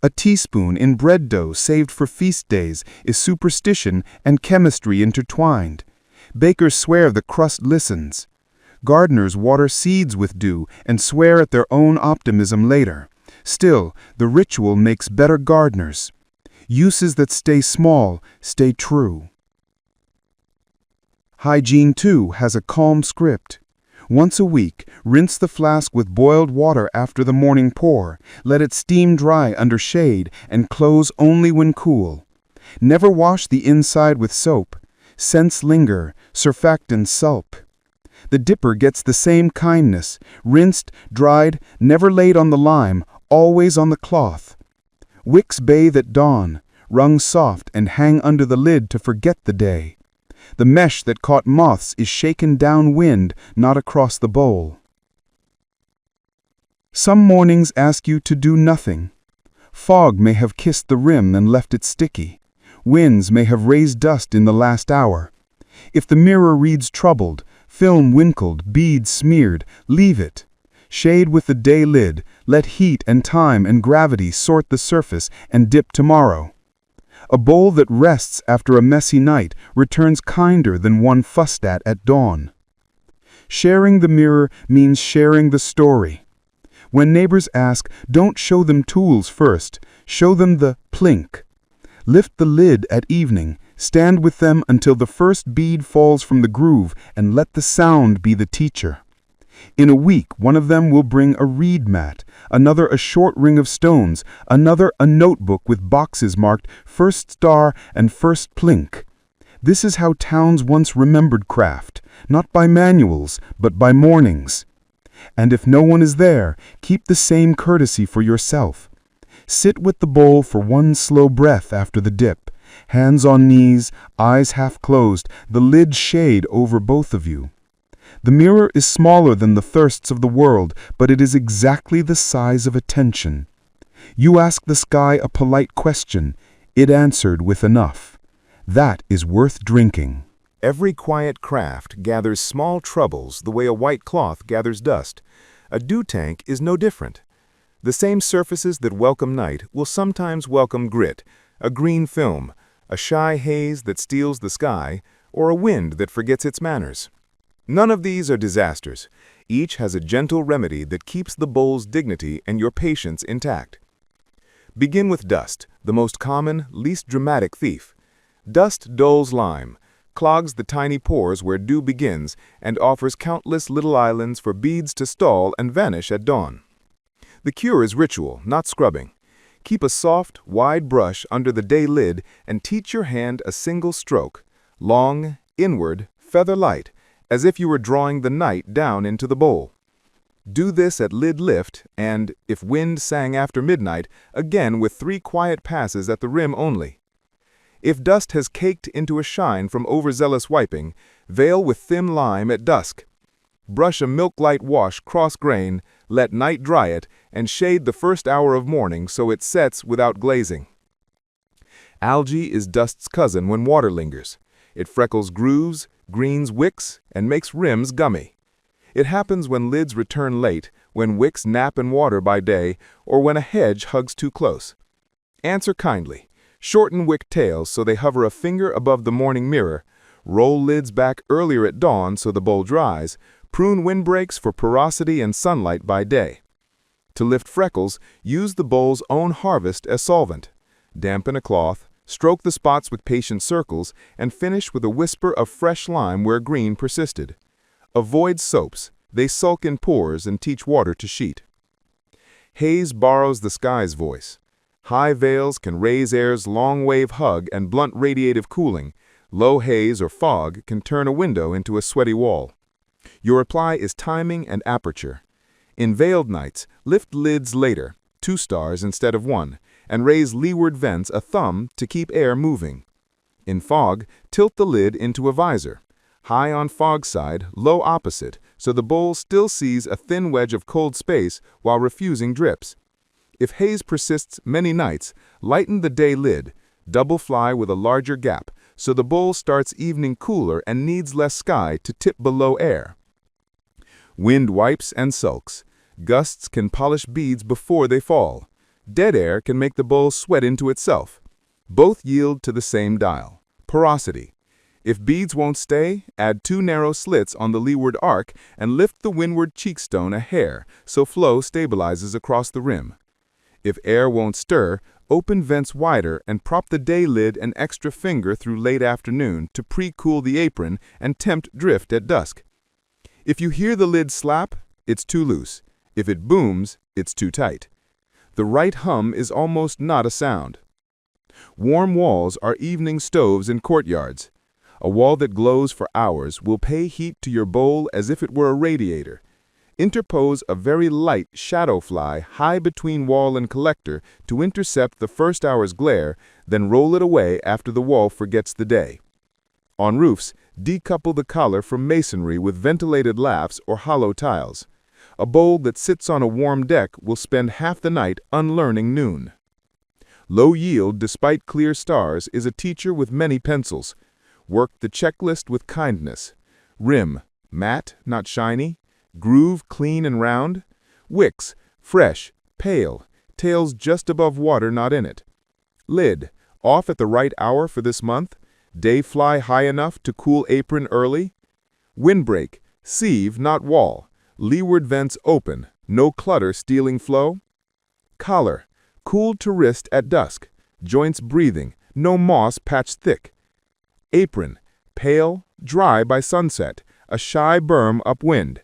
S2: A teaspoon in bread dough saved for feast days is superstition and chemistry intertwined. Bakers swear the crust listens. Gardeners water seeds with dew and swear at their own optimism later. Still, the ritual makes better gardeners. Uses that stay small, stay true. Hygiene, too, has a calm script. Once a week, rinse the flask with boiled water after the morning pour. Let it steam dry under shade and close only when cool. Never wash the inside with soap. Scents linger, surfactants sulp. The dipper gets the same kindness. Rinsed, dried, never laid on the lime, always on the cloth. Wicks bathe at dawn, wrung soft and hang under the lid to forget the day. The mesh that caught moths is shaken downwind, not across the bowl. Some mornings ask you to do nothing. Fog may have kissed the rim and left it sticky. Winds may have raised dust in the last hour. If the mirror reads troubled, film winkled, beads smeared, leave it. Shade with the day lid, let heat and time and gravity sort the surface and dip tomorrow. A bowl that rests after a messy night returns kinder than one fussed at dawn. Sharing the mirror means sharing the story. When neighbors ask, don't show them tools first, show them the plink. Lift the lid at evening, stand with them until the first bead falls from the groove and let the sound be the teacher. In a week, one of them will bring a reed mat, another a short ring of stones, another a notebook with boxes marked first star and first plink. This is how towns once remembered craft, not by manuals, but by mornings. And if no one is there, keep the same courtesy for yourself. Sit with the bowl for one slow breath after the dip, hands on knees, eyes half closed, the lid shade over both of you. The mirror is smaller than the thirsts of the world, but it is exactly the size of attention. You ask the sky a polite question. It answered with enough. That is worth drinking.
S1: Every quiet craft gathers small troubles the way a white cloth gathers dust. A dew tank is no different. The same surfaces that welcome night will sometimes welcome grit, a green film, a shy haze that steals the sky, or a wind that forgets its manners. None of these are disasters. Each has a gentle remedy that keeps the bowl's dignity and your patience intact. Begin with dust, the most common, least dramatic thief. Dust dulls lime, clogs the tiny pores where dew begins, and offers countless little islands for beads to stall and vanish at dawn. The cure is ritual, not scrubbing. Keep a soft, wide brush under the day lid and teach your hand a single stroke, long, inward, feather light, as if you were drawing the night down into the bowl. Do this at lid lift and, if wind sang after midnight, again with 3 quiet passes at the rim only. If dust has caked into a shine from overzealous wiping, veil with thin lime at dusk. Brush a milk-light wash cross-grain, let night dry it, and shade the first hour of morning so it sets without glazing. Algae is dust's cousin when water lingers. It freckles grooves, greens wicks, and makes rims gummy. It happens when lids return late, when wicks nap in water by day, or when a hedge hugs too close. Answer kindly. Shorten wick tails so they hover a finger above the morning mirror. Roll lids back earlier at dawn so the bowl dries. Prune windbreaks for porosity and sunlight by day. To lift freckles, use the bowl's own harvest as solvent. Dampen a cloth, stroke the spots with patient circles, and finish with a whisper of fresh lime where green persisted. Avoid soaps. They sulk in pores and teach water to sheet.
S2: Haze borrows the sky's voice. High veils can raise air's long-wave hug and blunt radiative cooling. Low haze or fog can turn a window into a sweaty wall. Your reply is timing and aperture. In veiled nights, lift lids later, 2 stars instead of 1, and raise leeward vents a thumb to keep air moving. In fog, tilt the lid into a visor. High on fog side, low opposite, so the bowl still sees a thin wedge of cold space while refusing drips. If haze persists many nights, lighten the day lid, double fly with a larger gap, so the bowl starts evening cooler and needs less sky to tip below air. Wind wipes and sulks. Gusts can polish beads before they fall. Dead air can make the bowl sweat into itself. Both yield to the same dial, porosity. If beads won't stay, add 2 narrow slits on the leeward arc and lift the windward cheekstone a hair so flow stabilizes across the rim. If air won't stir, open vents wider and prop the day lid an extra finger through late afternoon to pre-cool the apron and tempt drift at dusk. If you hear the lid slap, it's too loose. If it booms, it's too tight. The right hum is almost not a sound. Warm walls are evening stoves in courtyards. A wall that glows for hours will pay heat to your bowl as if it were a radiator. Interpose a very light shadow fly high between wall and collector to intercept the first hour's glare, then roll it away after the wall forgets the day. On roofs, decouple the collar from masonry with ventilated laths or hollow tiles. A bowl that sits on a warm deck will spend half the night unlearning noon. Low yield despite clear stars is a teacher with many pencils. Work the checklist with kindness. Rim, matte, not shiny. Groove, clean and round. Wicks, fresh, pale. Tails just above water, not in it. Lid, off at the right hour for this month. Day fly high enough to cool apron early. Windbreak, sieve, not wall. Leeward vents open, no clutter stealing flow. Collar, cooled to wrist at dusk. Joints breathing, no moss patched thick. Apron, pale, dry by sunset, a shy berm upwind.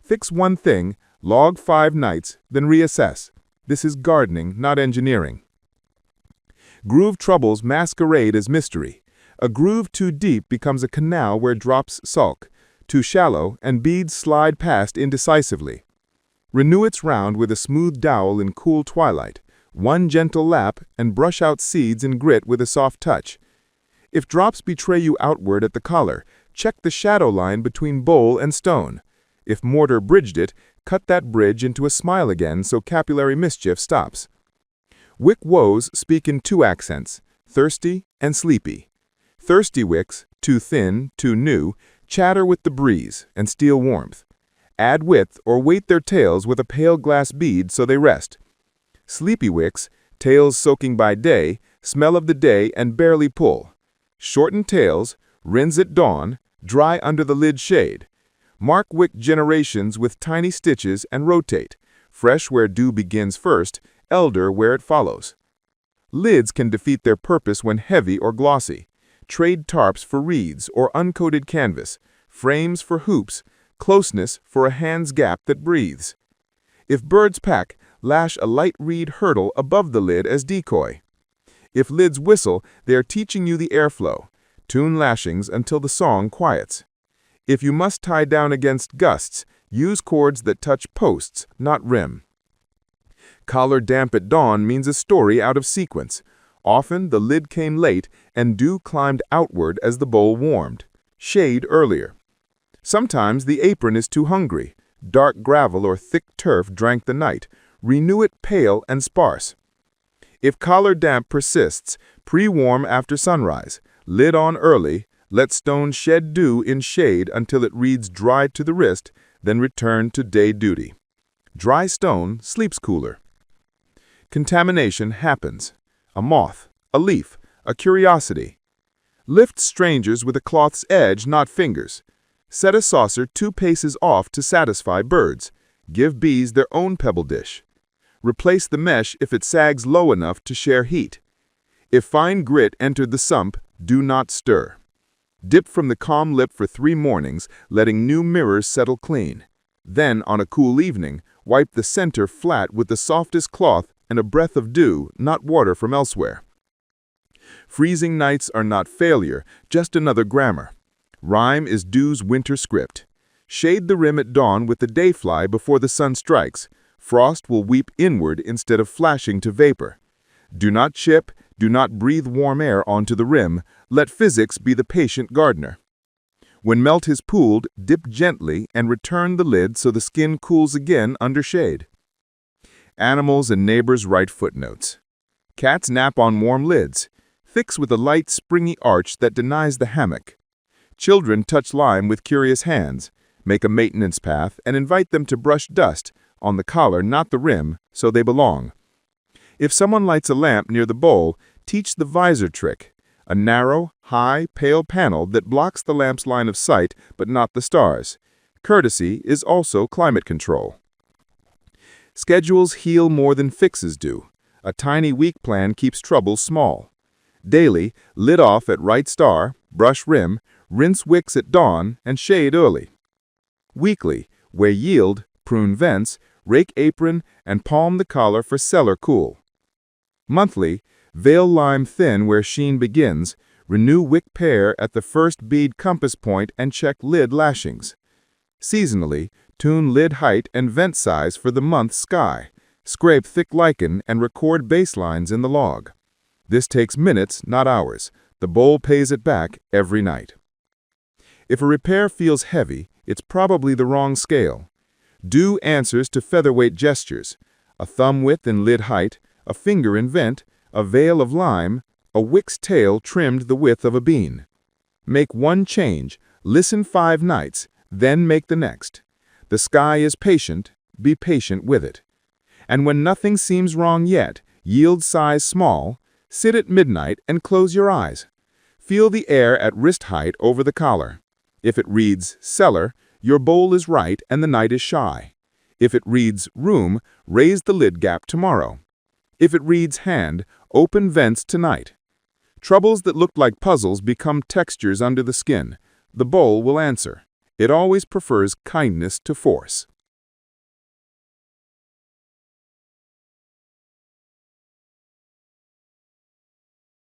S2: Fix one thing, log 5 nights, then reassess. This is gardening, not engineering. Groove troubles masquerade as mystery. A groove too deep becomes a canal where drops sulk. Too shallow, and beads slide past indecisively. Renew its round with a smooth dowel in cool twilight. One gentle lap, and brush out seeds in grit with a soft touch. If drops betray you outward at the collar, check the shadow line between bowl and stone. If mortar bridged it, cut that bridge into a smile again so capillary mischief stops. Wick woes speak in 2 accents, thirsty and sleepy. Thirsty wicks, too thin, too new, chatter with the breeze and steal warmth. Add width or weight their tails with a pale glass bead so they rest. Sleepy wicks, tails soaking by day, smell of the day and barely pull. Shorten tails, rinse at dawn, dry under the lid shade. Mark wick generations with tiny stitches and rotate. Fresh where dew begins first, elder where it follows. Lids can defeat their purpose when heavy or glossy. Trade tarps for reeds or uncoated canvas, frames for hoops, closeness for a hand's gap that breathes. If birds pack, lash a light reed hurdle above the lid as decoy. If lids whistle, they are teaching you the airflow. Tune lashings until the song quiets. If you must tie down against gusts, use cords that touch posts, not rim. Collar damp at dawn means a story out of sequence. Often the lid came late and dew climbed outward as the bowl warmed. Shade earlier. Sometimes the apron is too hungry. Dark gravel or thick turf drank the night. Renew it pale and sparse. If collar damp persists, pre-warm after sunrise. Lid on early. Let stone shed dew in shade until it reads dry to the wrist, then return to day duty. Dry stone sleeps cooler. Contamination happens. A moth, a leaf, a curiosity. Lift strangers with a cloth's edge, not fingers. Set a saucer 2 paces off to satisfy birds. Give bees their own pebble dish. Replace the mesh if it sags low enough to share heat. If fine grit entered the sump, do not stir. Dip from the calm lip for 3 mornings, letting new mirrors settle clean. Then, on a cool evening, Wipe the center flat with the softest cloth and a breath of dew, not water from elsewhere. Freezing nights are not failure, just another grammar. Rime is dew's winter script. Shade the rim at dawn with the dayfly before the sun strikes. Frost will weep inward instead of flashing to vapor. Do not chip, do not breathe warm air onto the rim. Let physics be the patient gardener. When melt is pooled, dip gently and return the lid so the skin cools again under shade. Animals and neighbors write footnotes. Cats nap on warm lids. Fix with a light, springy arch that denies the hammock. Children touch lime with curious hands. Make a maintenance path and invite them to brush dust on the collar, not the rim, so they belong. If someone lights a lamp near the bowl, teach the visor trick, a narrow, high, pale panel that blocks the lamp's line of sight but not the stars. Courtesy is also climate control. Schedules heal more than fixes do. A tiny week plan keeps troubles small. Daily, lid off at right star, brush rim, rinse wicks at dawn, and shade early. Weekly, weigh yield, prune vents, rake apron, and palm the collar for cellar cool. Monthly, veil lime thin where sheen begins, renew wick pair at the first bead compass point and check lid lashings. Seasonally, tune lid height and vent size for the month sky. Scrape thick lichen and record baselines in the log. This takes minutes, not hours. The bowl pays it back every night. If a repair feels heavy, it's probably the wrong scale. Do answers to featherweight gestures, a thumb width in lid height, a finger in vent, a veil of lime, a wick's tail trimmed the width of a bean. Make one change, listen 5 nights, then make the next. The sky is patient, be patient with it. And when nothing seems wrong yet, yield size small, sit at midnight and close your eyes. Feel the air at wrist height over the collar. If it reads cellar, your bowl is right and the night is shy. If it reads room, raise the lid gap tomorrow. If it reads hand, open vents tonight. Troubles that looked like puzzles become textures under the skin. The bowl will answer. It always prefers kindness to force.